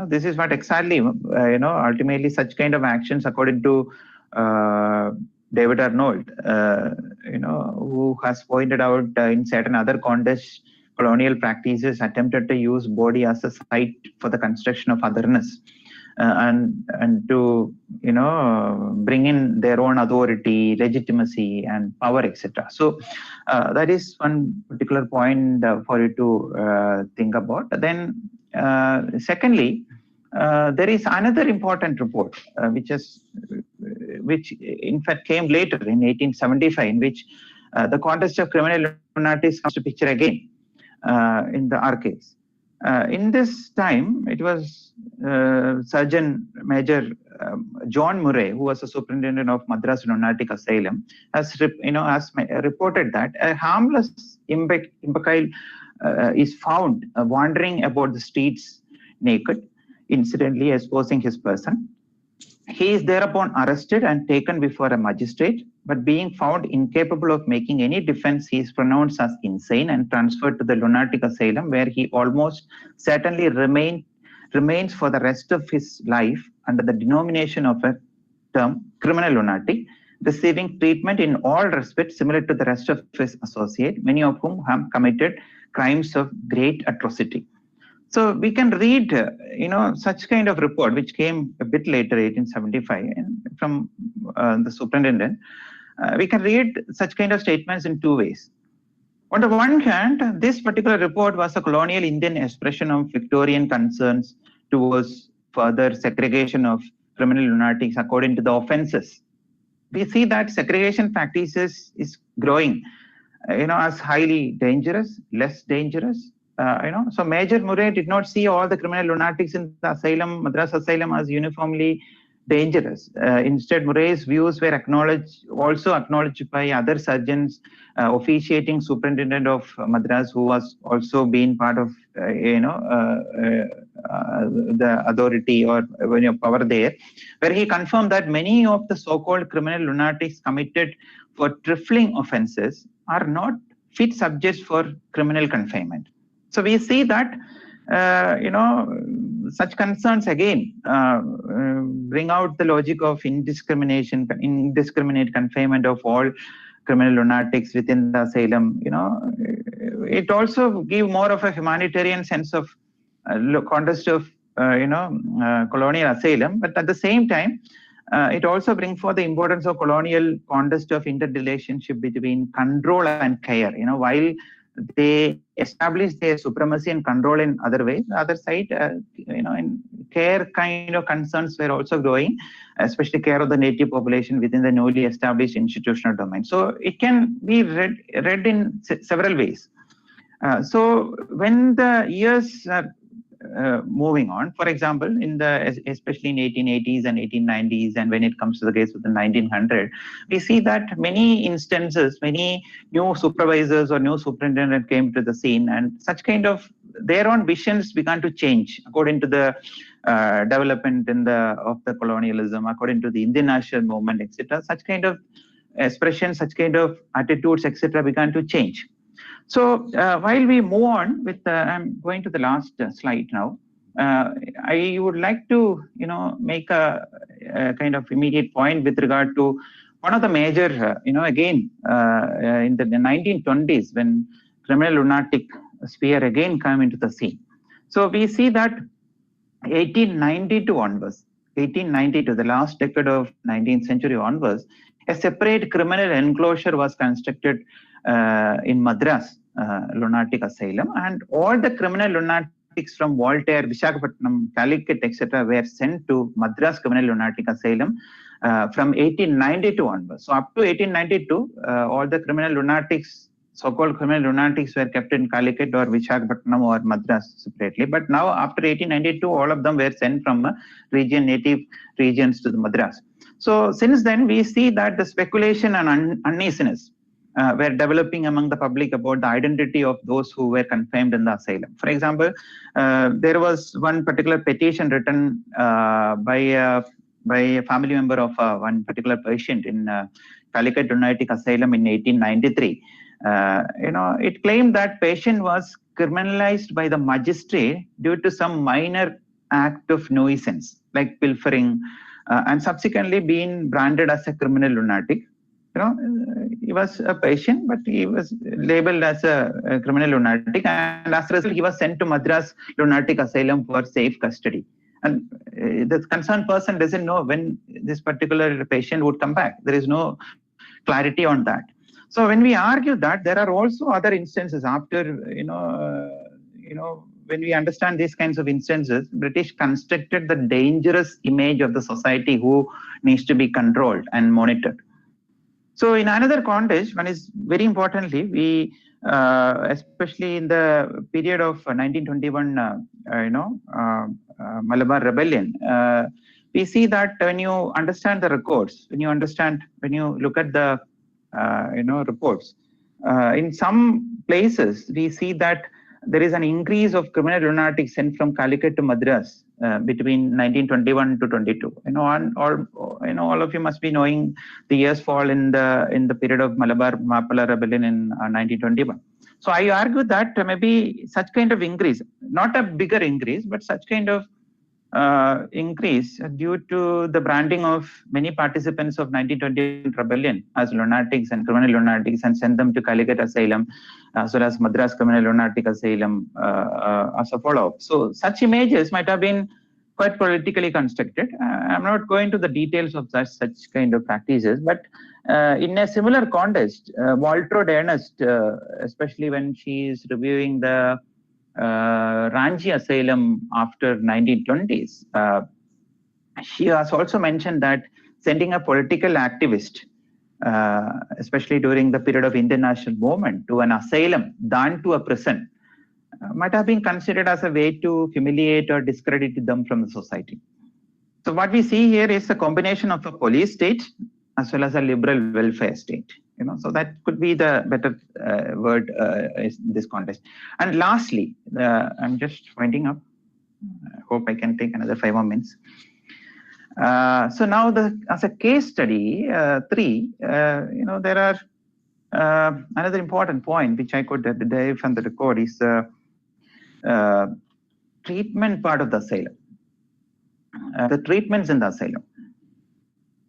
This is what exactly, ultimately such kind of actions, according to David Arnold, who has pointed out in certain other contexts, colonial practices attempted to use body as a site for the construction of otherness. And to bring in their own authority, legitimacy, and power, etc. So that is one particular point for you to think about. Then, secondly, there is another important report which in fact came later in 1875, in which the context of criminal lunatics comes to picture again in the archives. In this time, it was Surgeon Major John Murray, who was the superintendent of Madras Lunatic Asylum, has reported that a harmless imbecile is found wandering about the streets naked, incidentally exposing his person. He is thereupon arrested and taken before a magistrate, but being found incapable of making any defense, he is pronounced as insane and transferred to the lunatic asylum, where he almost certainly remains for the rest of his life under the denomination of a term criminal lunatic, receiving treatment in all respects similar to the rest of his associates, many of whom have committed crimes of great atrocity. So we can read, such kind of report, which came a bit later, 1875, from the superintendent. We can read such kind of statements in two ways. On the one hand, this particular report was a colonial Indian expression of Victorian concerns towards further segregation of criminal lunatics according to the offenses. We see that segregation practices is growing, as highly dangerous, less dangerous. So Major Murray did not see all the criminal lunatics in the asylum, Madras Asylum, as uniformly dangerous. Instead, Murray's views were also acknowledged by other surgeons, officiating superintendent of Madras, who was also been part of, the authority or power there, where he confirmed that many of the so-called criminal lunatics committed for trifling offenses are not fit subjects for criminal confinement. So we see that, such concerns again bring out the logic of indiscriminate confinement of all criminal lunatics within the asylum. It also give more of a humanitarian sense of context of colonial asylum, but at the same time, it also brings forth the importance of colonial context of interrelationship between control and care. While they establish their supremacy and control in other ways, the other side, in care kind of concerns were also growing, especially care of the native population within the newly established institutional domain. So it can be read in several ways. So when the years are moving on, for example, especially in 1880s and 1890s, and when it comes to the case of the 1900, we see that many instances, many new supervisors or new superintendents came to the scene, and such kind of their own visions began to change according to the development of the colonialism, according to the Indian national movement, etc. Such kind of expressions, such kind of attitudes, etc., began to change. So while we move on with, I'm going to the last slide now. I would like to, make a kind of immediate point with regard to one of the major, again, in the 1920s, when criminal lunatic sphere again come into the scene. So we see that 1892 onwards, 1892, the last decade of 19th century onwards, a separate criminal enclosure was constructed in Madras lunatic asylum, and all the criminal lunatics from Voltaire, Visakhapatnam, Calicut, etc. were sent to Madras criminal lunatic asylum from 1892 onwards. So up to 1892, all the criminal lunatics, so-called criminal lunatics, were kept in Calicut or Visakhapatnam or Madras separately. But now, after 1892, all of them were sent from native regions to the Madras. So since then, we see that the speculation and uneasiness were developing among the public about the identity of those who were confined in the asylum. For example, there was one particular petition written by a family member of one particular patient in Calicut Lunatic Asylum in 1893. It claimed that patient was criminalized by the magistrate due to some minor act of nuisance, like pilfering, and subsequently being branded as a criminal lunatic. He was a patient, but he was labeled as a criminal lunatic, and as a result, he was sent to Madras Lunatic Asylum for safe custody. And the concerned person doesn't know when this particular patient would come back. There is no clarity on that. So when we argue that, there are also other instances after, when we understand these kinds of instances, British constructed the dangerous image of the society who needs to be controlled and monitored. So in another context, one is very importantly, we, especially in the period of 1921, Malabar Rebellion, we see that when you understand the records, when you look at the reports, in some places we see that there is an increase of criminal lunatics sent from Calicut to Madras between 1921 to 22. All of you must be knowing the years fall in the period of Malabar Mapala Rebellion in 1921. So I argue that maybe such kind of increase, not a bigger increase, but such kind of increase due to the branding of many participants of 1920 rebellion as lunatics and criminal lunatics and send them to Calicut Asylum as well as Madras Criminal Lunatic Asylum as a follow-up. So such images might have been quite politically constructed. I'm not going to the details of such kind of practices, but in a similar context, Waltraud Ernest, especially when she is reviewing the Ranchi Asylum after 1920s, she has also mentioned that sending a political activist, especially during the period of international movement, to an asylum than to a prison, might have been considered as a way to humiliate or discredit them from the society. So what we see here is a combination of a police state as well as a liberal welfare state. So that could be the better word in this context. And lastly, I'm just winding up. I hope I can take another 5 more minutes. So now, as a case study 3, there are another important point which I could derive from the record is the treatment part of the asylum, the treatments in the asylum.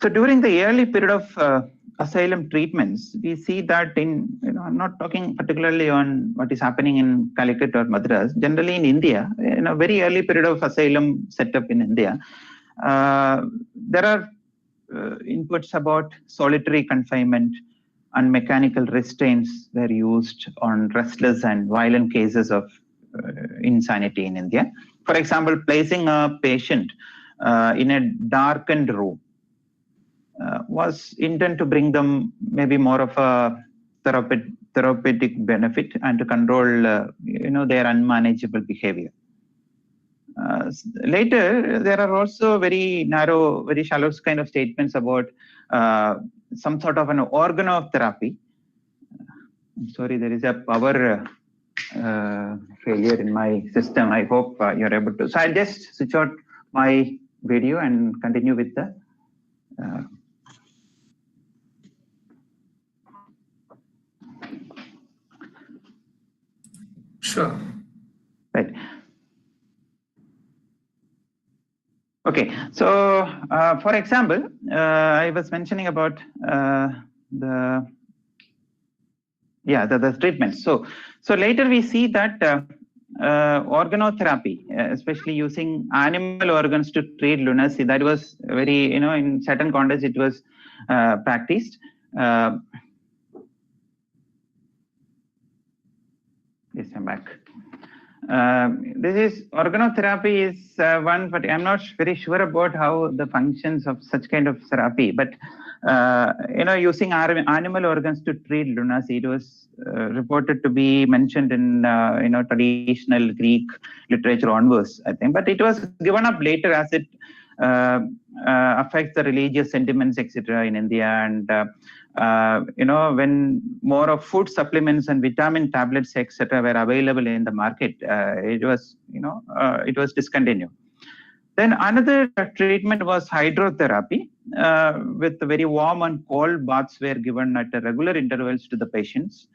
So during the early period of asylum treatments, we see that I'm not talking particularly on what is happening in Calicut or Madras, generally in India, in a very early period of asylum setup in India, there are inputs about solitary confinement and mechanical restraints were used on restless and violent cases of insanity in India. For example, placing a patient in a darkened room was intended to bring them maybe more of a therapeutic benefit and to control their unmanageable behavior. Later, there are also very narrow, very shallow kind of statements about some sort of an organotherapy. I'm sorry, there is a power failure in my system. I hope you're able to. So I'll just switch out my video and continue with the Sure. Right. Okay. So, for example, I was mentioning about the yeah, the treatment. So later we see that organotherapy, especially using animal organs to treat lunacy, that was very, in certain contexts it was practiced. Yes, I'm back. This is organotherapy is one, but I'm not very sure about how the functions of such kind of therapy. But using animal organs to treat lunacy, it was reported to be mentioned in traditional Greek literature onwards, I think. But it was given up later as it affects the religious sentiments, etc. in India, and when more of food supplements and vitamin tablets, etc., were available in the market, it was discontinued. Then another treatment was hydrotherapy, with very warm and cold baths were given at regular intervals to the patients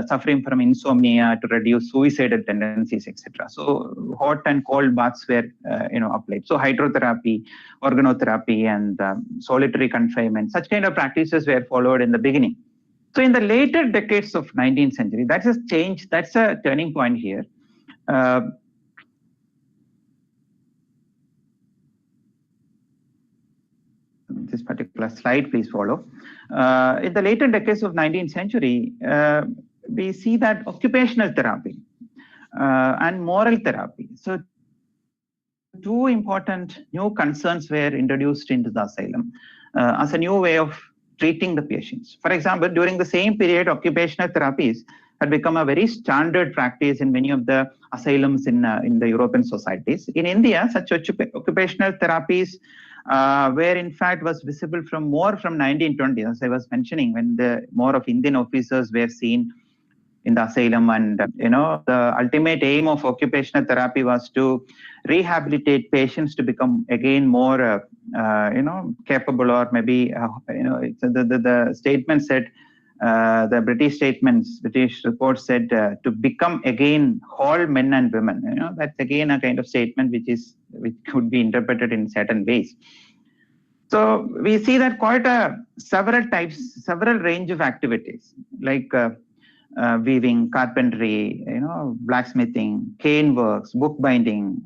suffering from insomnia to reduce suicidal tendencies, etc. So hot and cold baths were applied. So hydrotherapy, organotherapy, and solitary confinement, such kind of practices were followed in the beginning. So in the later decades of 19th century, that's a change, that's a turning point here. This particular slide, please follow. In the later decades of 19th century, we see that occupational therapy and moral therapy. So two important new concerns were introduced into the asylum as a new way of treating the patients. For example, during the same period, occupational therapies had become a very standard practice in many of the asylums in the European societies. In India, such occupational therapies where in fact was visible from 1920, as I was mentioning, when the more of Indian officers were seen in the asylum, and the ultimate aim of occupational therapy was to rehabilitate patients to become again more capable, or maybe the statement said, the British report said, to become again whole men and women. That's again a kind of statement which could be interpreted in certain ways. So we see that quite several range of activities like weaving, carpentry, blacksmithing, cane works, bookbinding,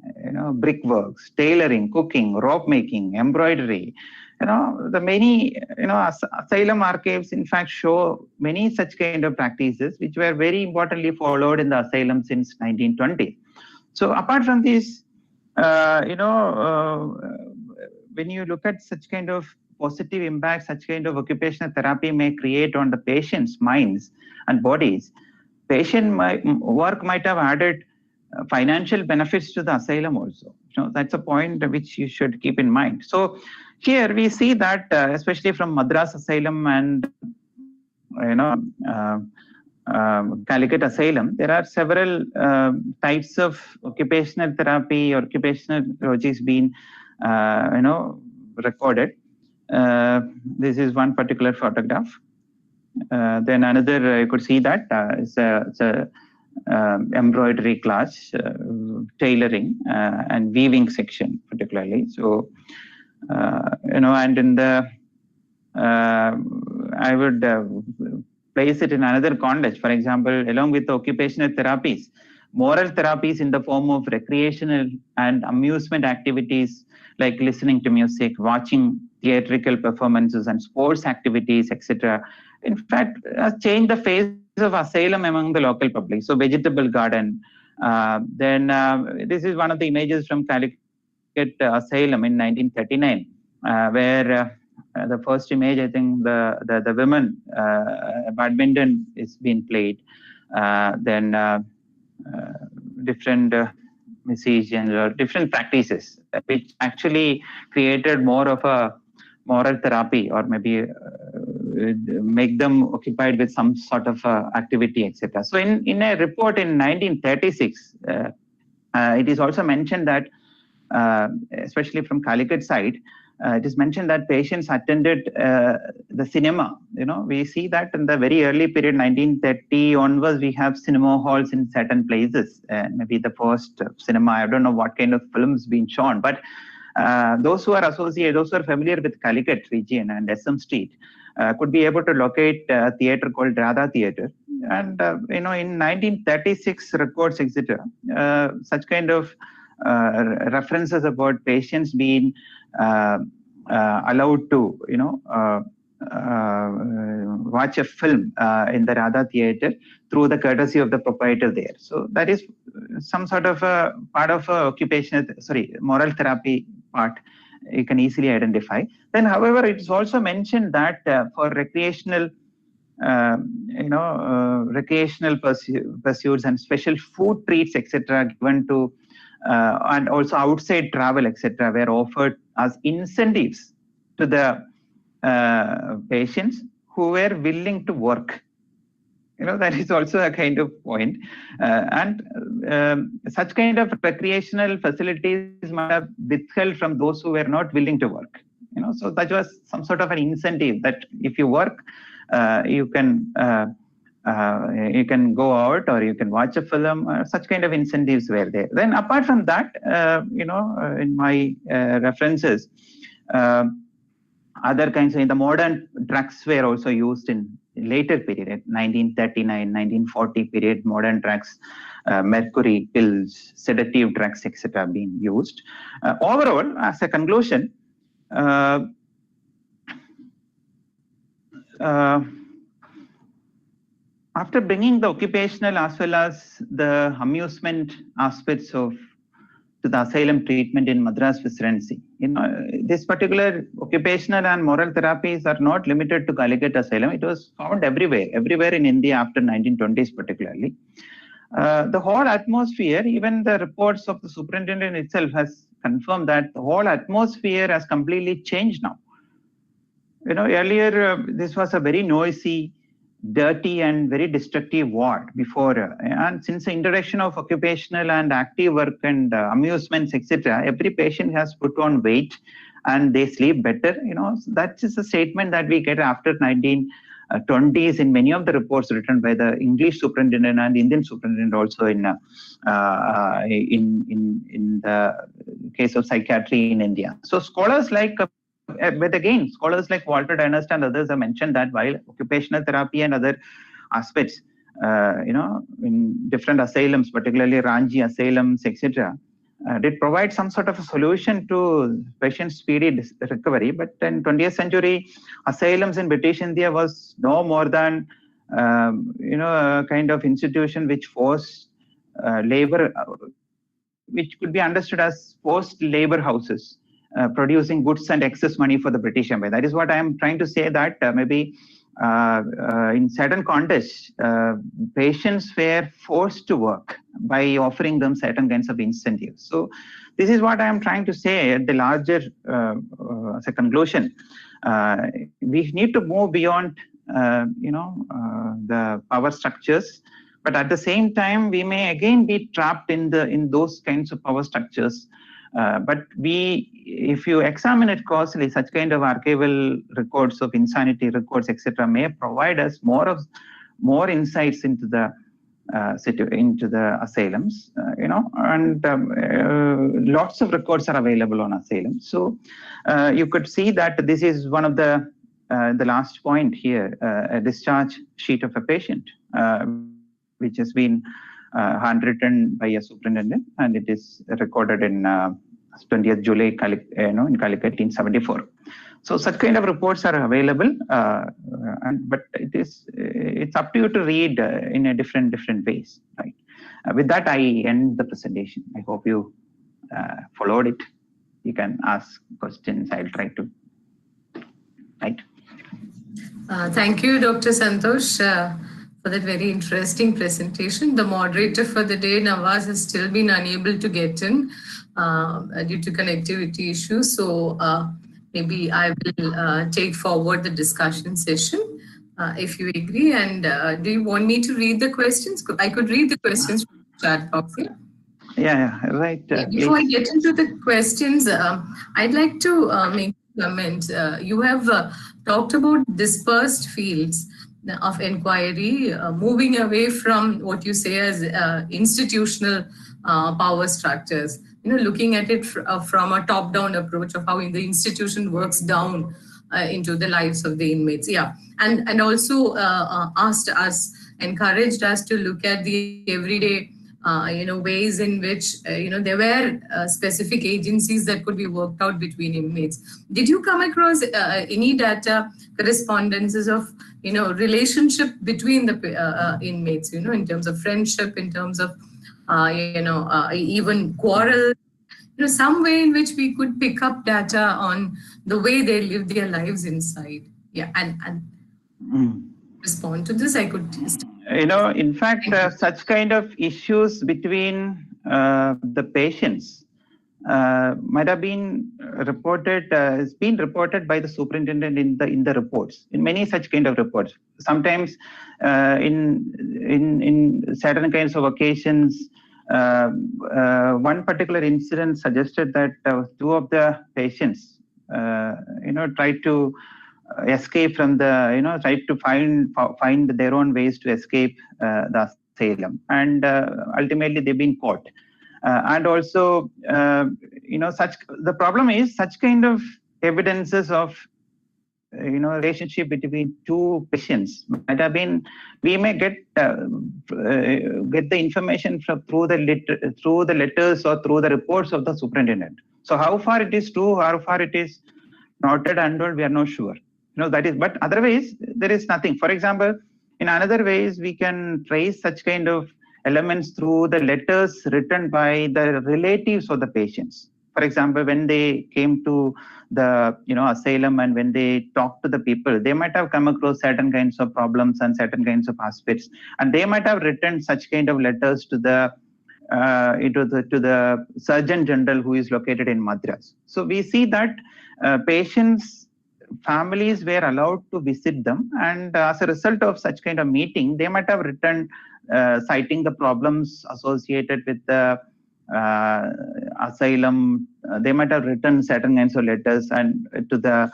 brickworks, tailoring, cooking, rope making, embroidery. The many, asylum archives in fact show many such kind of practices which were very importantly followed in the asylum since 1920. So apart from this, when you look at such kind of positive impact such kind of occupational therapy may create on the patient's minds and bodies, patient work might have added financial benefits to the asylum also. That's a point which you should keep in mind. So here we see that, especially from Madras Asylum and Calicut Asylum, there are several types of occupational therapy or occupational approaches being recorded. This is one particular photograph. Then another, you could see that it's a embroidery class, tailoring and weaving section particularly. So and in the I would place it in another context. For example, along with the occupational therapies, moral therapies in the form of recreational and amusement activities like listening to music, watching theatrical performances and sports activities, etc., in fact changed the face of asylum among the local public. So vegetable garden. Then this is one of the images from Calicut Asylum in 1939, where the first image, I think the women badminton is being played. Then different musicians or different practices, which actually created more of a moral therapy, or maybe make them occupied with some sort of activity, etc. So in a report in 1936, it is also mentioned that, especially from Calicut side, it is mentioned that patients attended the cinema. We see that in the very early period, 1930 onwards, we have cinema halls in certain places. Maybe the first cinema, I don't know what kind of films being shown, but those who are associated, those who are familiar with Calicut region and SM Street, could be able to locate a theatre called Radha Theatre, And in 1936 records, etc., such kind of references about patients being allowed to, watch a film in the Radha Theatre through the courtesy of the proprietor there. So that is some sort of a part of moral therapy part you can easily identify. Then, however, it's also mentioned that for recreational pursuits and special food treats, etc., given to and also outside travel, etc., were offered as incentives to the patients who were willing to work. That is also a kind of point. And such kind of recreational facilities might have withheld from those who were not willing to work. So that was some sort of an incentive that if you work, you can go out or you can watch a film. Such kind of incentives were there. Then apart from that, in my references, other kinds of, in the modern drugs were also used in later period, 1939, 1940 period, modern drugs, mercury pills, sedative drugs, etc., being used. Overall, as a conclusion, after bringing the occupational as well as the amusement aspects to the asylum treatment in Madras Presidency, this particular occupational and moral therapies are not limited to Calicut Asylum. It was found everywhere in India after 1920s particularly. The whole atmosphere, even the reports of the superintendent itself has confirmed that the whole atmosphere has completely changed now. Earlier this was a very noisy, dirty and very destructive ward before, and since the introduction of occupational and active work and amusements, etc., every patient has put on weight and they sleep better. So that is a statement that we get after 1920s in many of the reports written by the English superintendent and Indian superintendent also in the case of psychiatry in India. So scholars like scholars like Walter Dynast and others have mentioned that while occupational therapy and other aspects, in different asylums, particularly Ranchi asylums, etc., did provide some sort of a solution to patients' speedy recovery. But in 20th century, asylums in British India was no more than, a kind of institution which forced labor, which could be understood as forced labor houses. Producing goods and excess money for the British Empire. That is what I am trying to say, that maybe in certain contexts, patients were forced to work by offering them certain kinds of incentives. So this is what I am trying to say at the larger, as a conclusion. We need to move beyond, the power structures, but at the same time, we may again be trapped in those kinds of power structures. But if you examine it closely, such kind of archival records of insanity records, etc., may provide us more insights into the asylums, and lots of records are available on asylums. So you could see that this is one of the last point here, a discharge sheet of a patient, which has been handwritten by a superintendent, and it is recorded in 20th July in Calicut 1874. So such kind of reports are available, but it's up to you to read in a different ways, right? With that, I end the presentation. I hope you followed it. You can ask questions. I'll try to. Right. Thank you, Dr. Santhosh, for that very interesting presentation. The moderator for the day, Nawaz, has still been unable to get in due to connectivity issues. So maybe I will take forward the discussion session if you agree. And do you want me to read the questions? I could read the questions from the chat box here. Yeah, right. Before I get into the questions, I'd like to make a comment. You have talked about dispersed fields of inquiry, moving away from what you say as institutional power structures, looking at it from a top-down approach of how the institution works down into the lives of the inmates. Yeah, and also asked us encouraged us to look at the everyday ways in which there were specific agencies that could be worked out between inmates. Did you come across any data correspondences of relationship between the inmates, in terms of friendship, in terms of even quarrel, some way in which we could pick up data on the way they live their lives inside? Yeah, and respond to this, I could just... In fact, such kind of issues between the patients might have been reported, has been reported by the superintendent in the reports, in many such kind of reports. Sometimes in certain kinds of occasions, one particular incident suggested that two of the patients, tried to escape from the, tried to find their own ways to escape the asylum, and ultimately they've been caught. And also, the problem is such kind of evidences of relationship between two patients might have been, we may get the information through the letters or through the reports of the superintendent. So how far it is true, how far it is noted and all, we are not sure. That is, but otherwise there is nothing. For example, in another ways, we can trace such kind of elements through the letters written by the relatives of the patients. For example, when they came to the asylum and when they talked to the people, they might have come across certain kinds of problems and certain kinds of aspects, and they might have written such kind of letters to the Surgeon General who is located in Madras. So we see that patients' families were allowed to visit them, and as a result of such kind of meeting, they might have written citing the problems associated with the asylum. They might have written certain kinds of letters and to the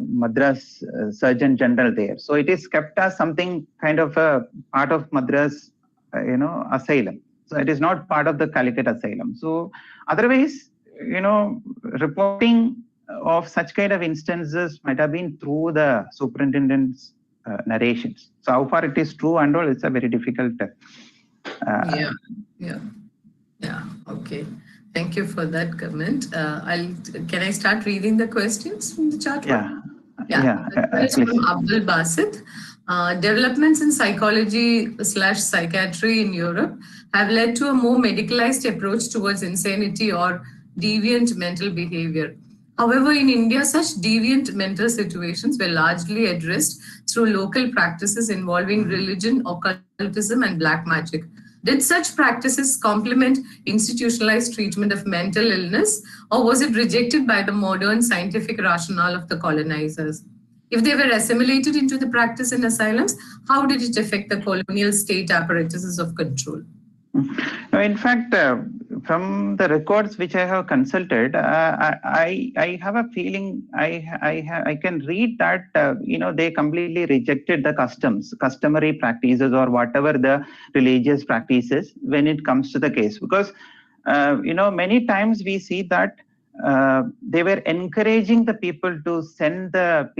Madras Surgeon General there. So it is kept as something kind of a part of Madras asylum. So it is not part of the Calicut asylum. So otherwise, reporting of such kind of instances might have been through the superintendent's narrations. So how far it is true and all, it's a very difficult. Okay. Thank you for that comment. Can I start reading the questions from the chat? It's from Abdul Basit. Developments in psychology/psychiatry in Europe have led to a more medicalized approach towards insanity or deviant mental behavior. However, in India, such deviant mental situations were largely addressed through local practices involving religion, occultism, and black magic. Did such practices complement institutionalized treatment of mental illness, or was it rejected by the modern scientific rationale of the colonizers? If they were assimilated into the practice in asylums, how did it affect the colonial state apparatuses of control? No, in fact, from the records which I have consulted, I have a feeling I can read that they completely rejected the customary practices or whatever the religious practices when it comes to the case, because many times we see that they were encouraging the people to send the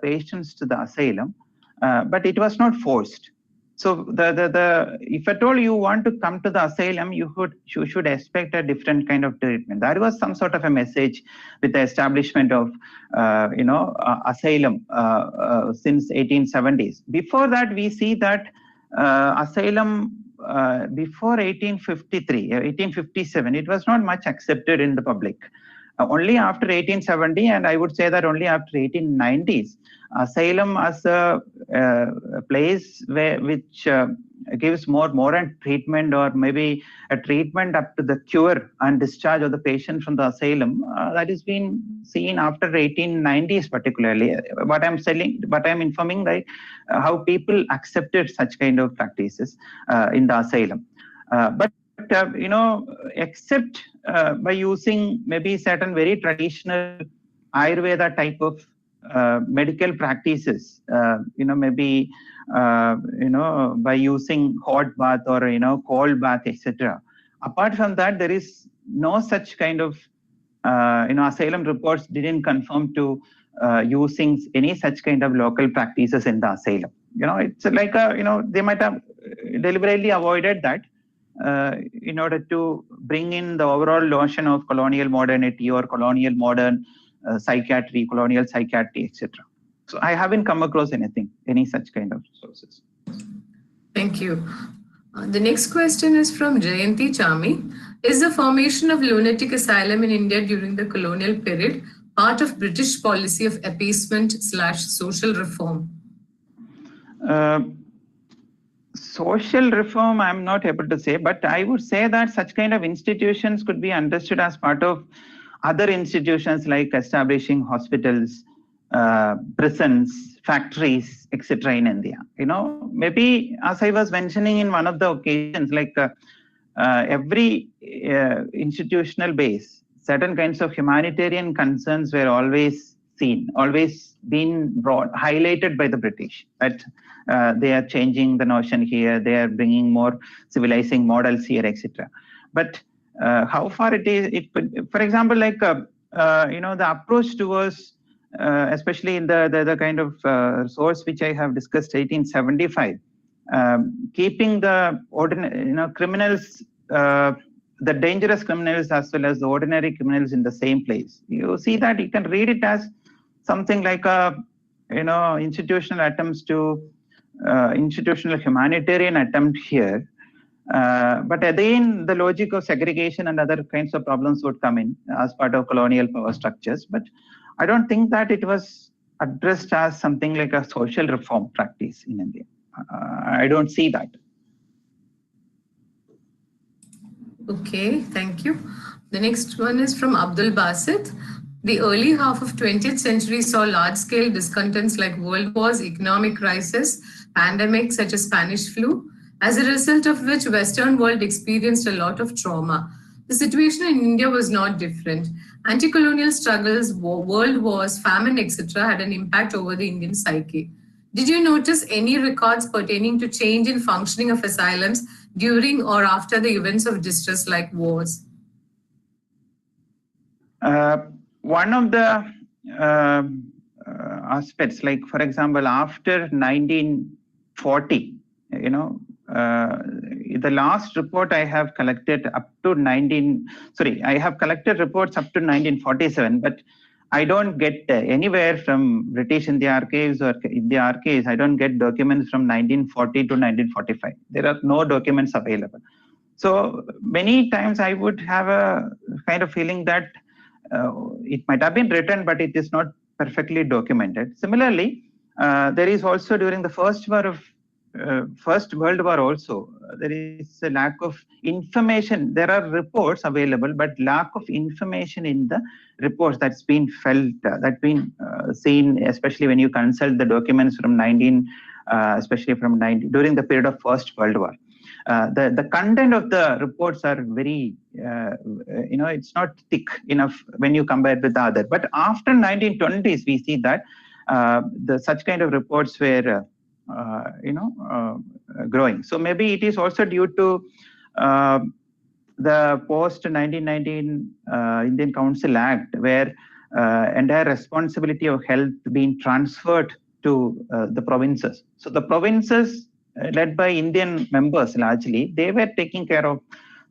patients to the asylum, but it was not forced. So if at all you want to come to the asylum, you should expect a different kind of treatment. That was some sort of a message with the establishment of asylum since 1870s. Before that, we see that asylum before 1853, 1857, it was not much accepted in the public. Only after 1870, and I would say that only after 1890s, asylum as a place which gives more modern treatment, or maybe a treatment up to the cure and discharge of the patient from the asylum, that is being seen after 1890s particularly. What I'm informing, like how people accepted such kind of practices in the asylum. But except by using maybe certain very traditional Ayurveda type of medical practices, maybe by using hot bath or cold bath, etc. Apart from that, there is no such kind of asylum reports didn't confirm to using any such kind of local practices in the asylum. It's like they might have deliberately avoided that in order to bring in the overall notion of colonial modernity or colonial modern psychiatry, colonial psychiatry, etc. So I haven't come across any such kind of sources. Thank you. The next question is from Jayanti Chami. Is the formation of lunatic asylum in India during the colonial period part of British policy of appeasement/social reform? Social reform, I'm not able to say, but I would say that such kind of institutions could be understood as part of other institutions like establishing hospitals, prisons, factories, etc. in India. Maybe as I was mentioning in one of the occasions, like every institutional base, certain kinds of humanitarian concerns were always seen, always been highlighted by the British, that they are changing the notion here, they are bringing more civilizing models here, etc. But how far it is, for example, like the approach towards especially in the kind of source which I have discussed, 1875, keeping the ordinary criminals, the dangerous criminals as well as the ordinary criminals in the same place. You see that you can read it as something like a institutional attempts to institutional humanitarian attempt here. But again, the logic of segregation and other kinds of problems would come in as part of colonial power structures. But I don't think that it was addressed as something like a social reform practice in India. I don't see that. Okay, thank you. The next one is from Abdul Basit. The early half of 20th century saw large-scale discontents like world wars, economic crisis, pandemics such as Spanish flu, as a result of which Western world experienced a lot of trauma. The situation in India was not different. Anti-colonial struggles, world wars, famine, etc. had an impact over the Indian psyche. Did you notice any records pertaining to change in functioning of asylums during or after the events of distress like wars? One of the aspects, like for example, after 1940, the last report I have collected up to I have collected reports up to 1947, but I don't get anywhere from British India Archives or India Archives, I don't get documents from 1940 to 1945. There are no documents available. So many times I would have a kind of feeling that it might have been written, but it is not perfectly documented. Similarly, there is also during the First World War also, there is a lack of information. There are reports available, but lack of information in the reports that's been felt, that's been seen, especially when you consult the documents from especially from during the period of First World War. The content of the reports are very, it's not thick enough when you compare with the other. But after 1920s, we see that such kind of reports were, growing. So maybe it is also due to the post-1919 Indian Council Act, where entire responsibility of health being transferred to the provinces. So the provinces led by Indian members largely, they were taking care of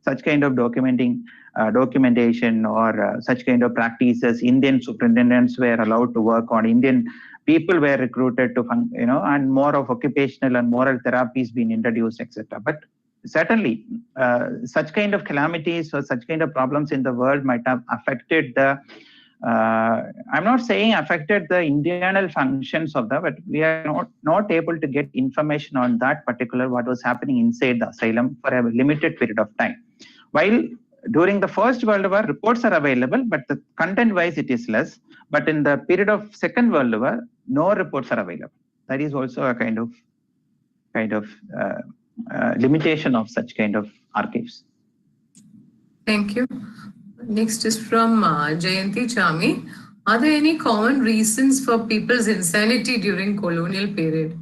such kind of documentation or such kind of practices. Indian superintendents were allowed to work on, Indian people were recruited to, and more of occupational and moral therapies being introduced, etc. But certainly, such kind of calamities or such kind of problems in the world might have affected the, I'm not saying affected the internal functions of but we are not able to get information on that particular what was happening inside the asylum for a limited period of time. While during the First World War, reports are available, but the content-wise it is less. But in the period of Second World War, no reports are available. That is also a kind of limitation of such kind of archives. Thank you. Next is from Jayanti Chami. Are there any common reasons for people's insanity during colonial period?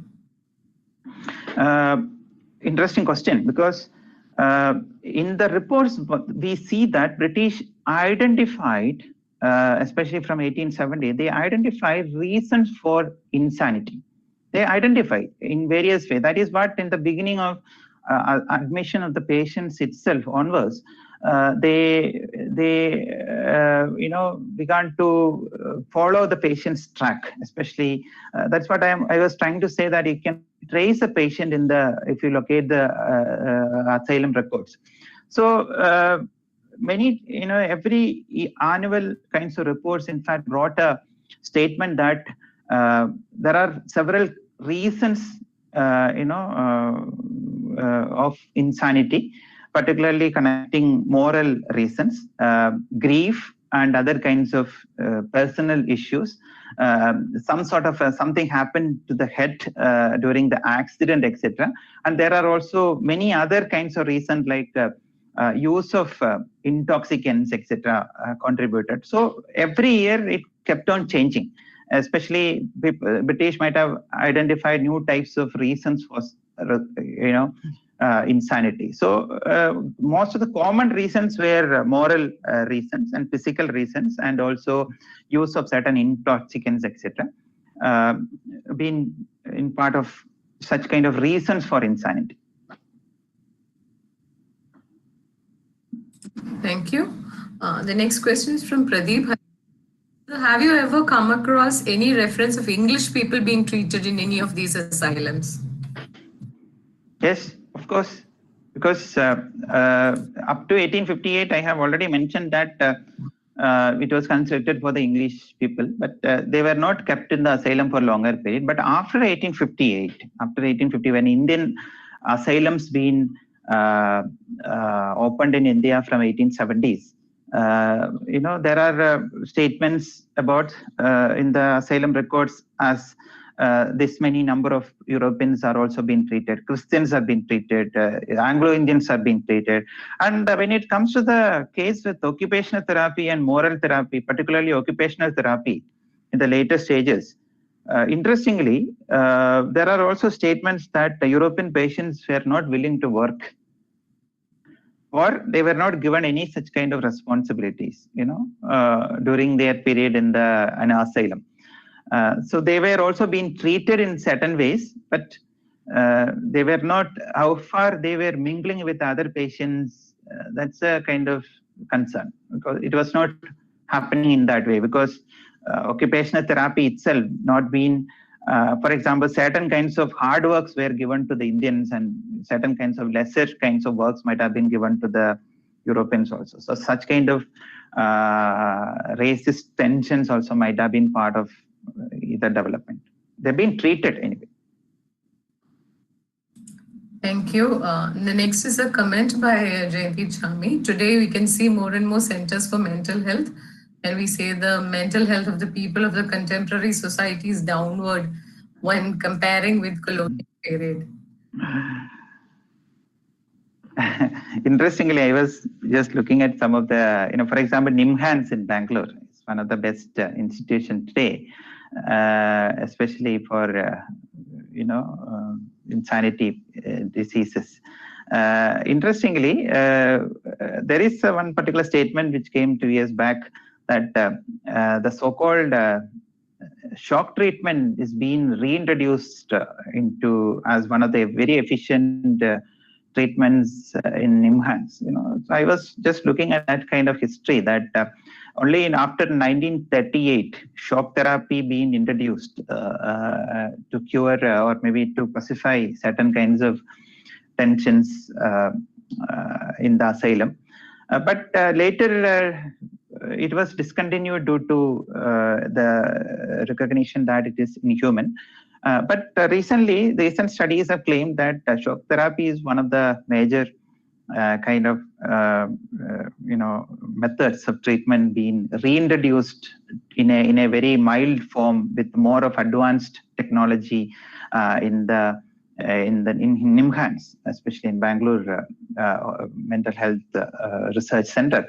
Interesting question, because in the reports, we see that British identified, especially from 1870, they identified reasons for insanity. They identify in various ways. That is what in the beginning of admission of the patients itself onwards, they began to follow the patient's track. Especially that's what I was trying to say, that you can trace a patient in if you locate the asylum records. So many, every annual kinds of reports in fact brought a statement that there are several reasons of insanity, particularly connecting moral reasons, grief and other kinds of personal issues. Some sort of something happened to the head during the accident, etc. And there are also many other kinds of reasons, like use of intoxicants, etc. Contributed. So every year it kept on changing. Especially British might have identified new types of reasons for insanity. So most of the common reasons were moral reasons and physical reasons, and also use of certain intoxicants, etc. Being in part of such kind of reasons for insanity. Thank you. The next question is from Pradeep. Have you ever come across any reference of English people being treated in any of these asylums? Yes, of course. Because up to 1858, I have already mentioned that it was constructed for the English people, but they were not kept in the asylum for a longer period. But after 1850, when Indian asylums been opened in India from 1870s, there are statements about in the asylum records as this many number of Europeans are also being treated, Christians are being treated, Anglo-Indians are being treated. And when it comes to the case with occupational therapy and moral therapy, particularly occupational therapy in the later stages, interestingly, there are also statements that the European patients were not willing to work, or they were not given any such kind of responsibilities, during their period in an asylum. So they were also being treated in certain ways, but they were not, how far they were mingling with other patients, that's a kind of concern, because it was not happening in that way, because occupational therapy itself not been, for example, certain kinds of hard works were given to the Indians, and certain kinds of lesser kinds of works might have been given to the Europeans also. So such kind of racist tensions also might have been part of the development. They've been treated anyway. Thank you. The next is a comment by Jayanti Chami. Today we can see more and more centers for mental health, and we say the mental health of the people of the contemporary society is downward when comparing with colonial period. Interestingly, I was just looking at some of the, for example, NIMHANS in Bangalore. It's one of the best institutions today, especially for, insanity diseases. Interestingly, there is one particular statement which came 2 years back that the so-called shock treatment is being reintroduced into as one of the very efficient treatments in NIMHANS. So I was just looking at that kind of history, that only after 1938, shock therapy being introduced to cure or maybe to pacify certain kinds of tensions in the asylum. But later it was discontinued due to the recognition that it is inhuman. But recently, the recent studies have claimed that shock therapy is one of the major kind of methods of treatment being reintroduced in a very mild form with more of advanced technology in NIMHANS, especially in Bangalore Mental Health Research Center.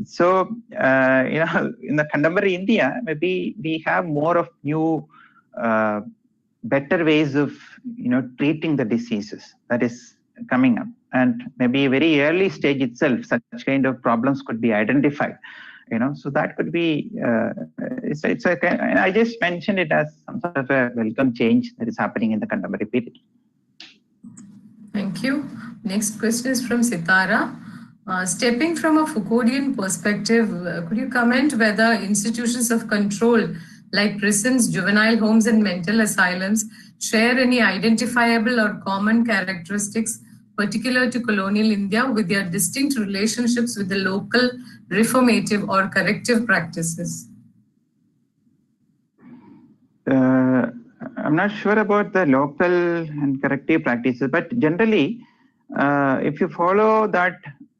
So in the contemporary India, maybe we have more of new better ways of treating the diseases that is coming up, and maybe very early stage itself such kind of problems could be identified, so that could be I just mentioned it as some sort of a welcome change that is happening in the contemporary period. Thank you. Next question is from Sitara. Stepping from a Foucauldian perspective, could you comment whether institutions of control like prisons, juvenile homes, and mental asylums share any identifiable or common characteristics particular to colonial India with their distinct relationships with the local reformative or corrective practices? I'm not sure about the local and corrective practices, but generally, if you follow that,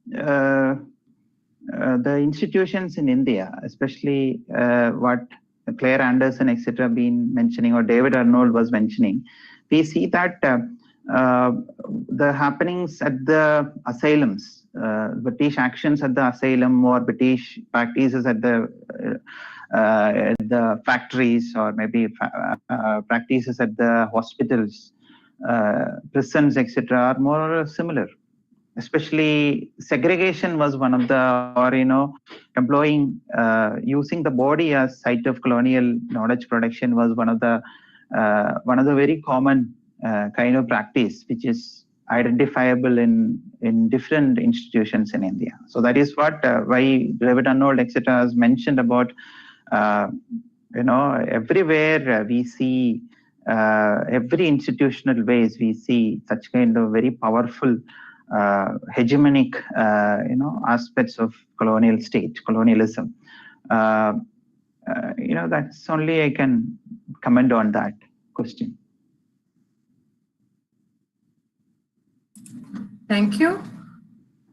the institutions in India, especially what Claire Anderson, etc., been mentioning, or David Arnold was mentioning, we see that the happenings at the asylums, British actions at the asylum, or British practices at the factories, or maybe practices at the hospitals, prisons, etc., are more or less similar. Especially segregation was one of the, or employing, using the body as site of colonial knowledge production was one of the very common kind of practice which is identifiable in different institutions in India. So that is what why David Arnold, etc., has mentioned about everywhere we see every institutional ways we see such kind of very powerful hegemonic aspects of colonial state, colonialism. That's only I can comment on that question. Thank you.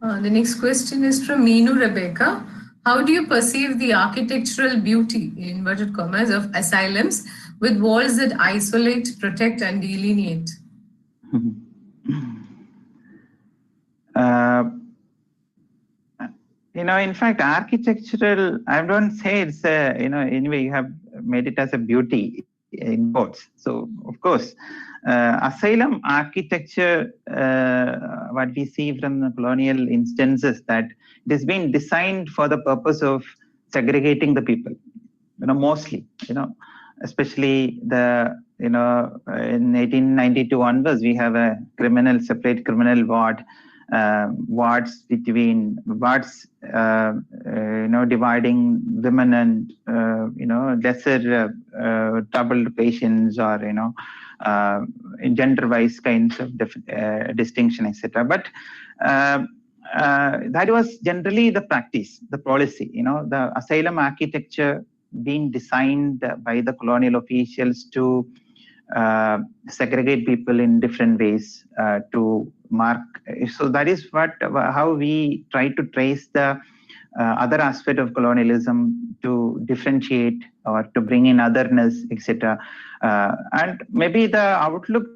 The next question is from Meenu Rebecca. How do you perceive the architectural beauty, in inverted commas, of asylums with walls that isolate, protect, and delineate? In fact, architectural, I don't say it's anyway, you have made it as a beauty in quotes. So, of course, asylum architecture, what we see from the colonial instances, that it has been designed for the purpose of segregating the people, mostly, especially the, in 1892 onwards, we have a separate criminal ward, wards, dividing women and lesser troubled patients, or gender-wise kinds of distinction, etc. But that was generally the practice, the policy. The asylum architecture being designed by the colonial officials to segregate people in different ways, to mark. So that is how we try to trace the other aspect of colonialism, to differentiate or to bring in otherness, etc. And maybe the outlook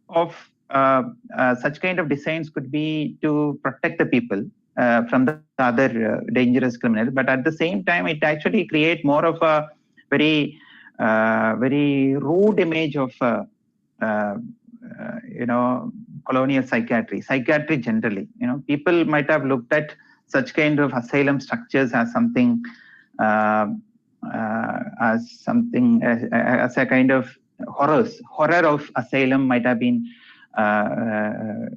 of such kind of designs could be to protect the people from the other dangerous criminals, but at the same time, it actually create more of a very rude image of colonial psychiatry generally. People might have looked at such kind of asylum structures as something as a kind of horror of asylum might have been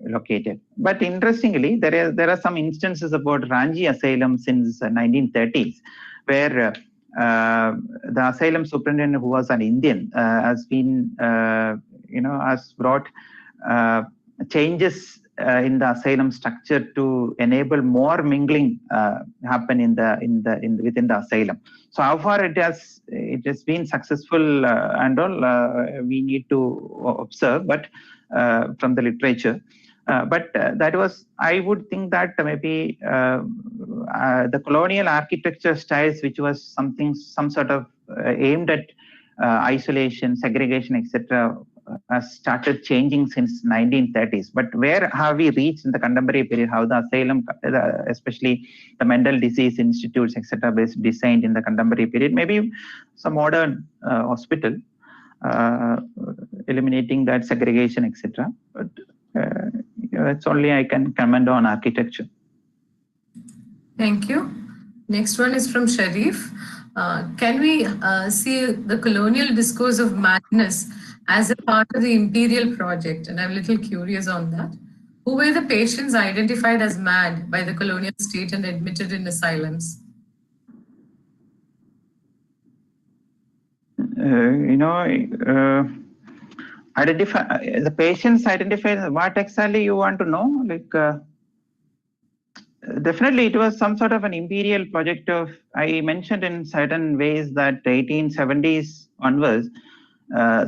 located. But interestingly, there are some instances about Ranchi asylum since 1930s, where the asylum superintendent, who was an Indian, has been has brought changes in the asylum structure to enable more mingling happen within the asylum. So how far it has been successful and all, we need to observe, but from the literature. But that was, I would think that maybe the colonial architecture styles, which was some sort of aimed at isolation, segregation, etc., has started changing since 1930s. But where have we reached in the contemporary period? How the asylum, especially the mental disease institutes, etc., was designed in the contemporary period? Maybe some modern hospital eliminating that segregation, etc. But that's only I can comment on architecture. Thank you. Next one is from Sharif. Can we see the colonial discourse of madness as a part of the imperial project? And I'm a little curious on that. Who were the patients identified as mad by the colonial state and admitted in asylums? Identify the patients, identify what exactly you want to know. Definitely, it was some sort of an imperial project of. I mentioned in certain ways that 1870s onwards,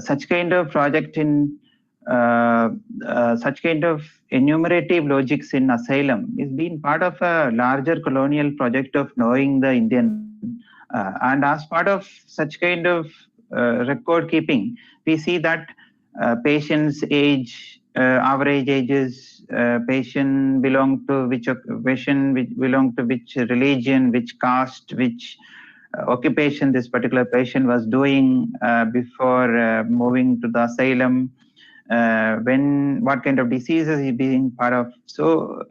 such kind of project in such kind of enumerative logics in asylum is being part of a larger colonial project of knowing the Indian. And as part of such kind of record keeping, we see that patients' age, average ages, patient belong to which patient belong to which religion, which caste, which occupation this particular patient was doing before moving to the asylum, what kind of diseases he being part of. So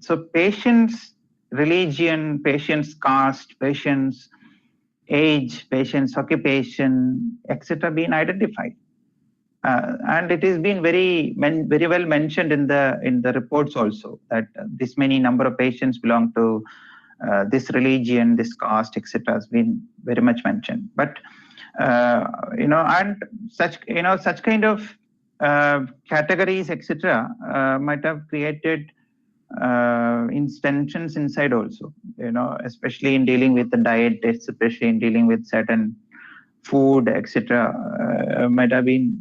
so patients' religion, patients' caste, patients' age, patients' occupation, etc., being identified. And it has been very well mentioned in the reports also that this many number of patients belong to this religion, this caste, etc., has been very much mentioned. But and such kind of categories, etc., might have created tensions inside also. Especially in dealing with the diet, especially in dealing with certain food, etc., might have been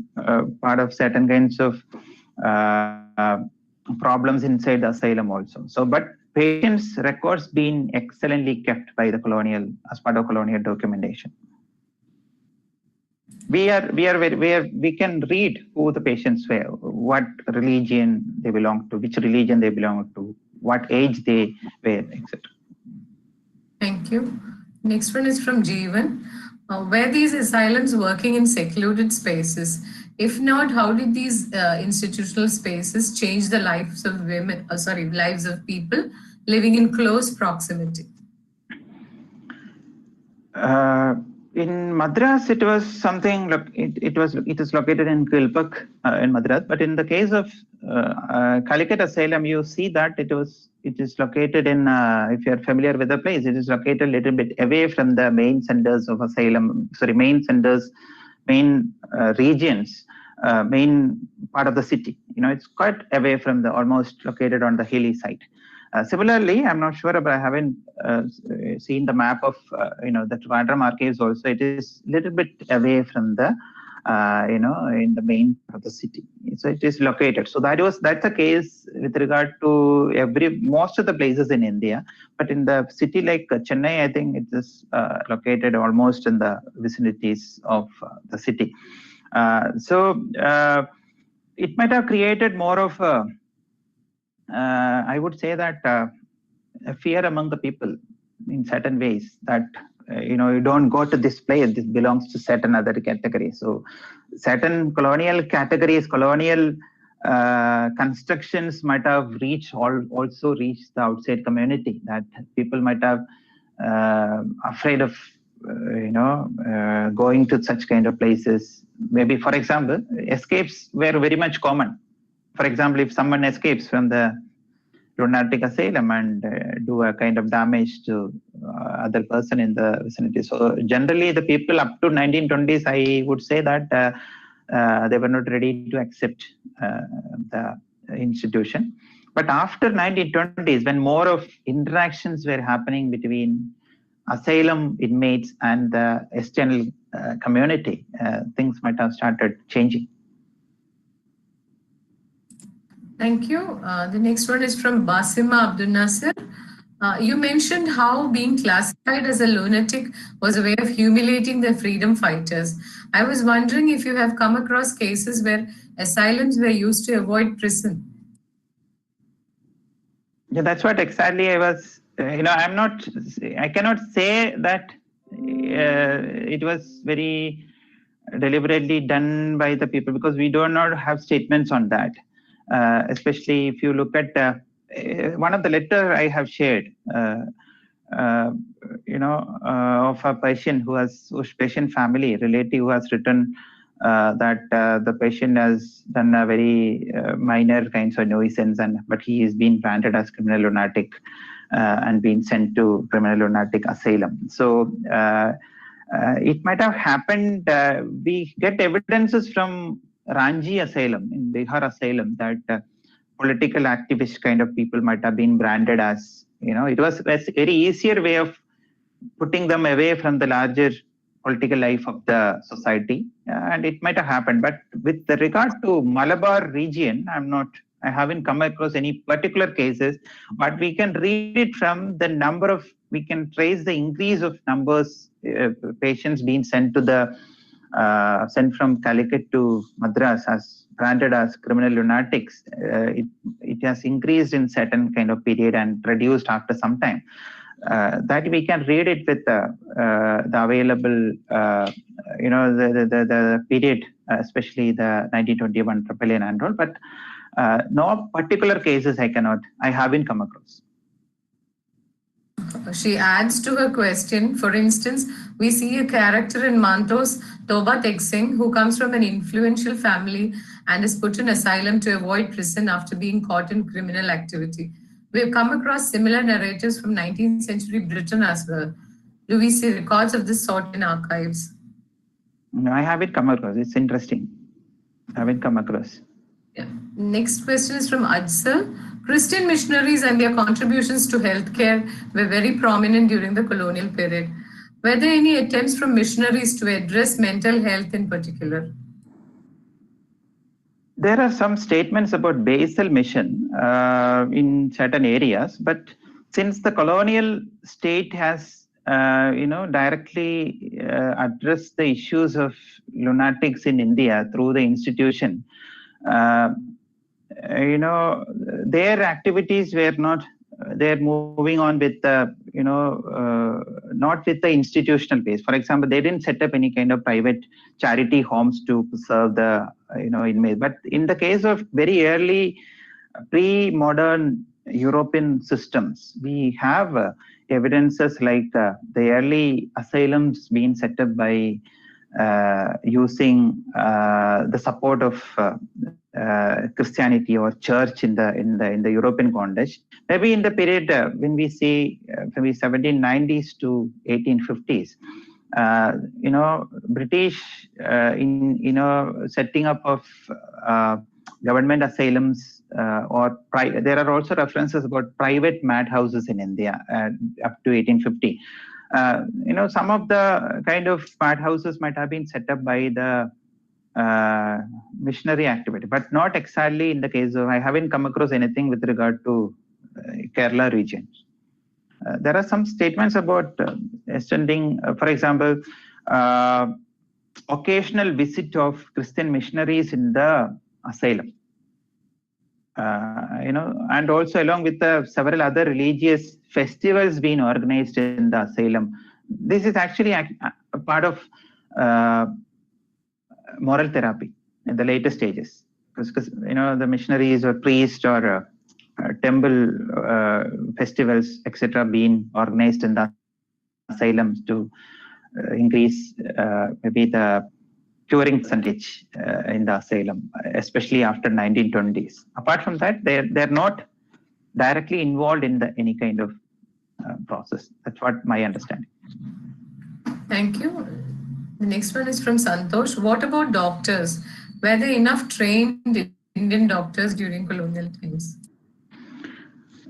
part of certain kinds of problems inside the asylum also. So, but patients' records being excellently kept by the colonial as part of colonial documentation. We can read who the patients were, what religion they belong to, which religion they belong to, what age they were, etc. Thank you. Next one is from Jeevan. Were these asylums working in secluded spaces? If not, how did these institutional spaces change the lives of lives of people living in close proximity? In Madras, it was something like it is located in Kilpak in Madras. But in the case of Calicut Asylum, you see that it is located in. If you are familiar with the place, it is located a little bit away from the main centers of asylum. Main centers, main regions, main part of the city. It's quite away from almost located on the hilly side. Similarly, I'm not sure, but I haven't seen the map of the Trivandrum archives also. It is a little bit away from the in the main part of the city. So it is located. So that's the case with regard to most of the places in India. But in the city like Chennai, I think it is located almost in the vicinities of the city. So it might have created more of a I would say that a fear among the people in certain ways that you don't go to this place, this belongs to certain other categories. So certain colonial categories, colonial constructions might have also reached the outside community, that people might have afraid of going to such kind of places. Maybe, for example, escapes were very much common. For example, if someone escapes from the lunatic asylum and do a kind of damage to other person in the vicinity. So generally, the people up to 1920s, I would say that they were not ready to accept the institution. But after 1920s, when more of interactions were happening between asylum inmates and the external community, things might have started changing. Thank you. The next one is from Basima Abdul Nasir. You mentioned how being classified as a lunatic was a way of humiliating the freedom fighters. I was wondering if you have come across cases where asylums were used to avoid prison. Yeah, that's what exactly I was. I cannot say that it was very deliberately done by the people, because we do not have statements on that. Especially if you look at one of the letter I have shared, of a patient whose patient family relative who has written that the patient has done a very minor kinds of nuisance, but he is being branded as criminal lunatic and being sent to criminal lunatic asylum. So it might have happened. We get evidences from Ranji Asylum in Bihar Asylum that political activist kind of people might have been branded as, it was a very easier way of putting them away from the larger political life of the society, and it might have happened. But with regard to Malabar region, I haven't come across any particular cases, but we can read it from the number of, we can trace the increase of numbers, patients being sent sent from Calicut to Madras as branded as criminal lunatics. It has increased in certain kind of period and reduced after some time. That we can read it with the available, the period, especially the 1921 Rebellion and all, but no particular cases I haven't come across. She adds to her question. For instance, we see a character in Mantos, Toba Tek Singh, who comes from an influential family and is put in asylum to avoid prison after being caught in criminal activity. We have come across similar narratives from 19th century Britain as well. Do we see records of this sort in archives? No, I haven't come across. It's interesting. I haven't come across. Yeah. Next question is from Ajsal. Christian missionaries and their contributions to healthcare were very prominent during the colonial period. Were there any attempts from missionaries to address mental health in particular? There are some statements about basal mission in certain areas, but since the colonial state has, directly addressed the issues of lunatics in India through the institution, their activities were not, they're moving on with the, not with the institutional base. For example, they didn't set up any kind of private charity homes to serve the, inmates. But in the case of very early pre-modern European systems, we have evidences like the early asylums being set up by using the support of Christianity or church in the European context. Maybe in the period when we see from the 1790s to 1850s, British setting up of government asylums there are also references about private madhouses in India up to 1850. Some of the kind of madhouses might have been set up by the missionary activity, but not exactly in the case of, I haven't come across anything with regard to Kerala region. There are some statements about extending, for example, occasional visit of Christian missionaries in the asylum. And also along with several other religious festivals being organized in the asylum. This is actually a part of moral therapy in the later stages, because the missionaries or priests or temple festivals, etc., being organized in the asylums to increase maybe the curing percentage in the asylum, especially after 1920s. Apart from that, they're not directly involved in any kind of process. That's what my understanding. Thank you. The next one is from Santhosh. What about doctors? Were there enough trained Indian doctors during colonial times?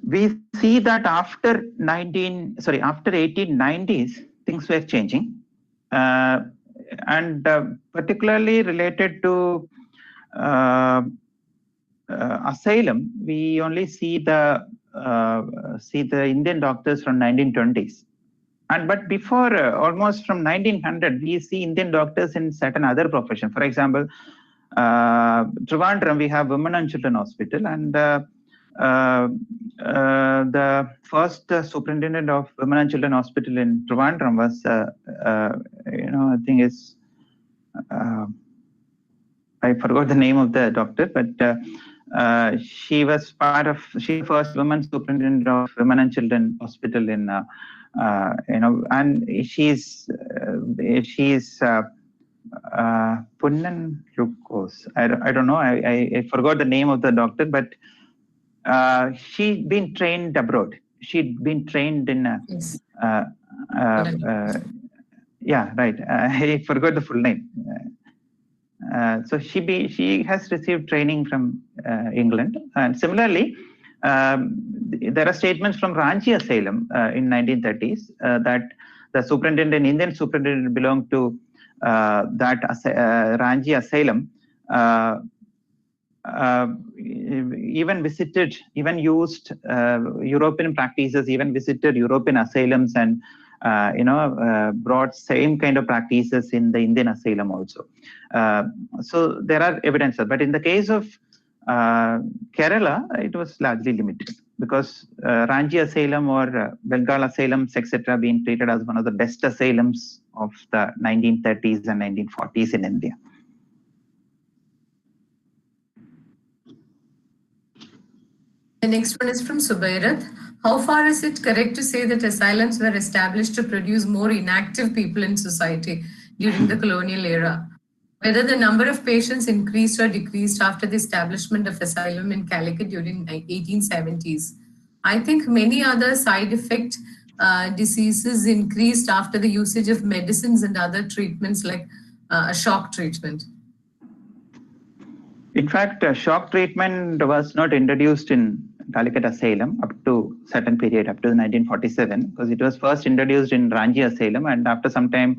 We see that after 1890s, things were changing. And particularly related to asylum, we only see the Indian doctors from 1920s. But before, almost from 1900, we see Indian doctors in certain other professions. For example, Trivandrum, we have Women and Children Hospital, and the first superintendent of Women and Children Hospital in Trivandrum was, I think is, I forgot the name of the doctor, but she was first women superintendent of Women and Children Hospital in And she's Punnan Lukos. I don't know. I forgot the name of the doctor, but she'd been trained abroad. She'd been trained in. Yes. Yeah, right. I forgot the full name. So she has received training from England, and similarly, there are statements from Ranchi Asylum in 1930s that the superintendent, Indian superintendent, belonged to that Ranchi Asylum. Even used European practices, even visited European asylums, and brought same kind of practices in the Indian asylum also. So there are evidences, but in the case of Kerala, it was largely limited because Ranchi Asylum or Bengal asylums, etc., being treated as one of the best asylums of the 1930s and 1940s in India. The next one is from Subairat. How far is it correct to say that asylums were established to produce more inactive people in society during the colonial era? Whether the number of patients increased or decreased after the establishment of asylum in Calicut during 1870s. I think many other side effect diseases increased after the usage of medicines and other treatments like shock treatment. In fact, shock treatment was not introduced in Calicut Asylum up to certain period, up to 1947, because it was first introduced in Ranchi Asylum, and after some time,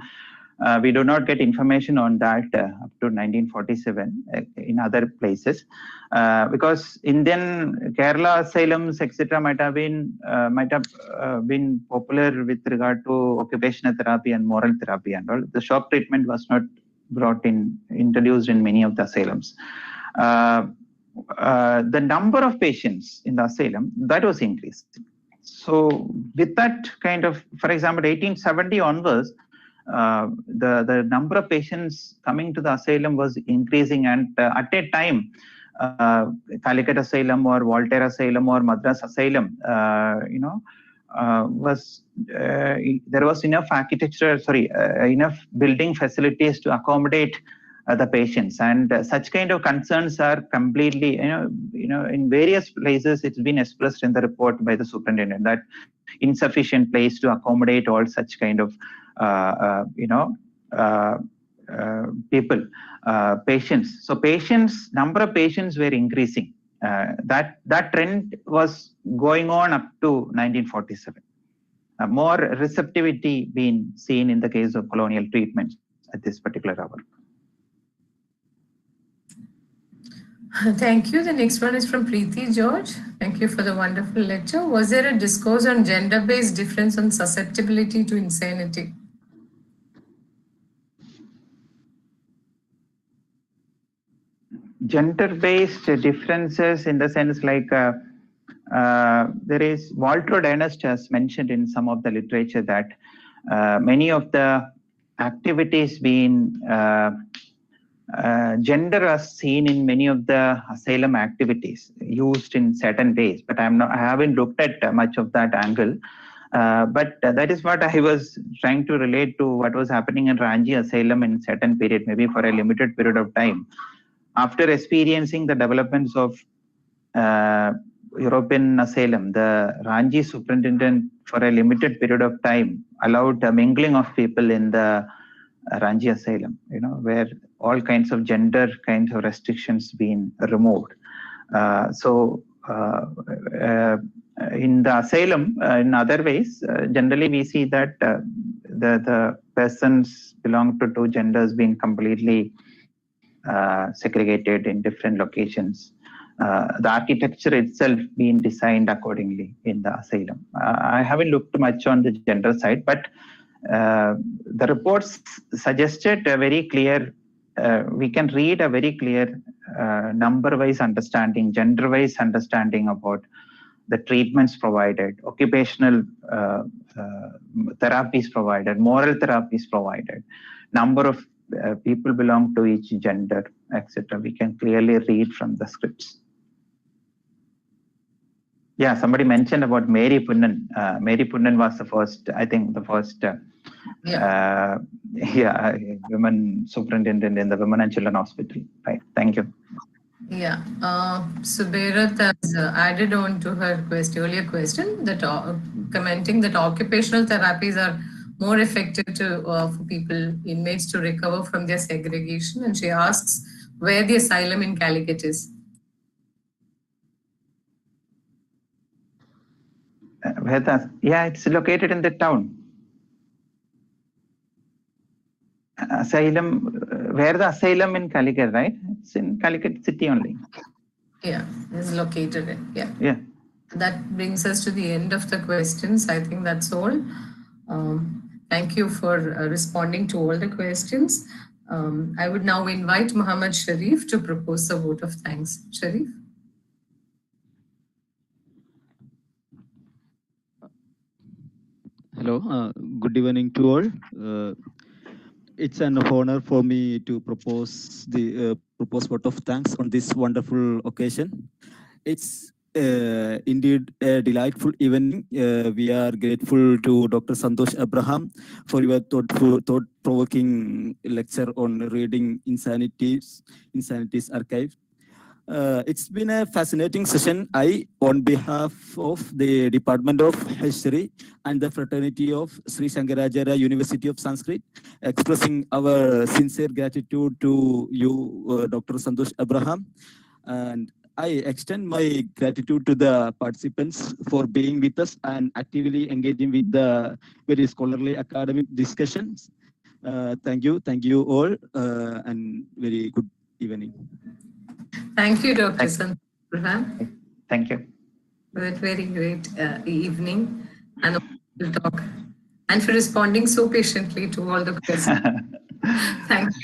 we do not get information on that up to 1947 in other places, because Indian Kerala asylums, etc., might have been popular with regard to occupational therapy and moral therapy and all. The shock treatment was not introduced in many of the asylums. The number of patients in the asylum, that was increased. So with that kind of, for example, 1870 onwards, the number of patients coming to the asylum was increasing, and at a time, Calicut Asylum or Voltaire Asylum or Madras Asylum, there was enough enough building facilities to accommodate the patients, and such kind of concerns are completely, in various places it's been expressed in the report by the superintendent that insufficient place to accommodate all such kind of people, patients. So number of patients were increasing. That trend was going on up to 1947. More receptivity being seen in the case of colonial treatments at this particular hour. Thank you. The next one is from Preeti George. Thank you for the wonderful lecture. Was there a discourse on gender-based difference on susceptibility to insanity? Gender-based differences in the sense like there is Walter Ernest has mentioned in some of the literature that many of the activities being gender is seen in many of the asylum activities used in certain ways, but I haven't looked at much of that angle. But that is what I was trying to relate to what was happening in Ranchi Asylum in certain period, maybe for a limited period of time. After experiencing the developments of European asylum, the Ranchi superintendent for a limited period of time allowed a mingling of people in the Ranchi asylum, where all kinds of gender kinds of restrictions being removed. In the asylum, in other ways, generally we see that the persons belong to two genders being completely segregated in different locations. The architecture itself being designed accordingly in the asylum. I haven't looked much on the gender side, but the reports suggested a very clear, we can read a very clear number-wise understanding, gender-wise understanding about the treatments provided, occupational therapies provided, moral therapies provided, number of people belong to each gender, etc. We can clearly read from the scripts. Yeah, somebody mentioned about Mary Punnan. Mary Punnan was the first, I think, the first women superintendent in the Women and Children Hospital. Right. Thank you. Yeah. So Bhairath has added on to her earlier question that commenting that occupational therapies are more effective for people, inmates, to recover from their segregation. And she asks where the asylum in Calicut is. It's located in the town. Asylum, where the asylum in Calicut, right? It's in Calicut city only. Yeah, it's located in, Yeah. That brings us to the end of the questions. I think that's all. Thank you for responding to all the questions. I would now invite Muhammad Sharif to propose a vote of thanks. Sharif? Hello, good evening to all. It's an honor for me to propose the propose vote of thanks on this wonderful occasion. It's indeed a delightful evening. We are grateful to Dr. Santhosh Abraham for your thought-provoking lecture on reading Insanities Archive. It's been a fascinating session. On behalf of the Department of History and the Fraternity of Sri Shankaracharya University of Sanskrit, expressing our sincere gratitude to you, Dr. Santhosh Abraham. And I extend my gratitude to the participants for being with us and actively engaging with the very scholarly academic discussions. Thank you all, and very good evening. Thank you, Dr. Santhosh Abraham. Thank you. For that very great evening and a talk, and for responding so patiently to all the questions. Thank you.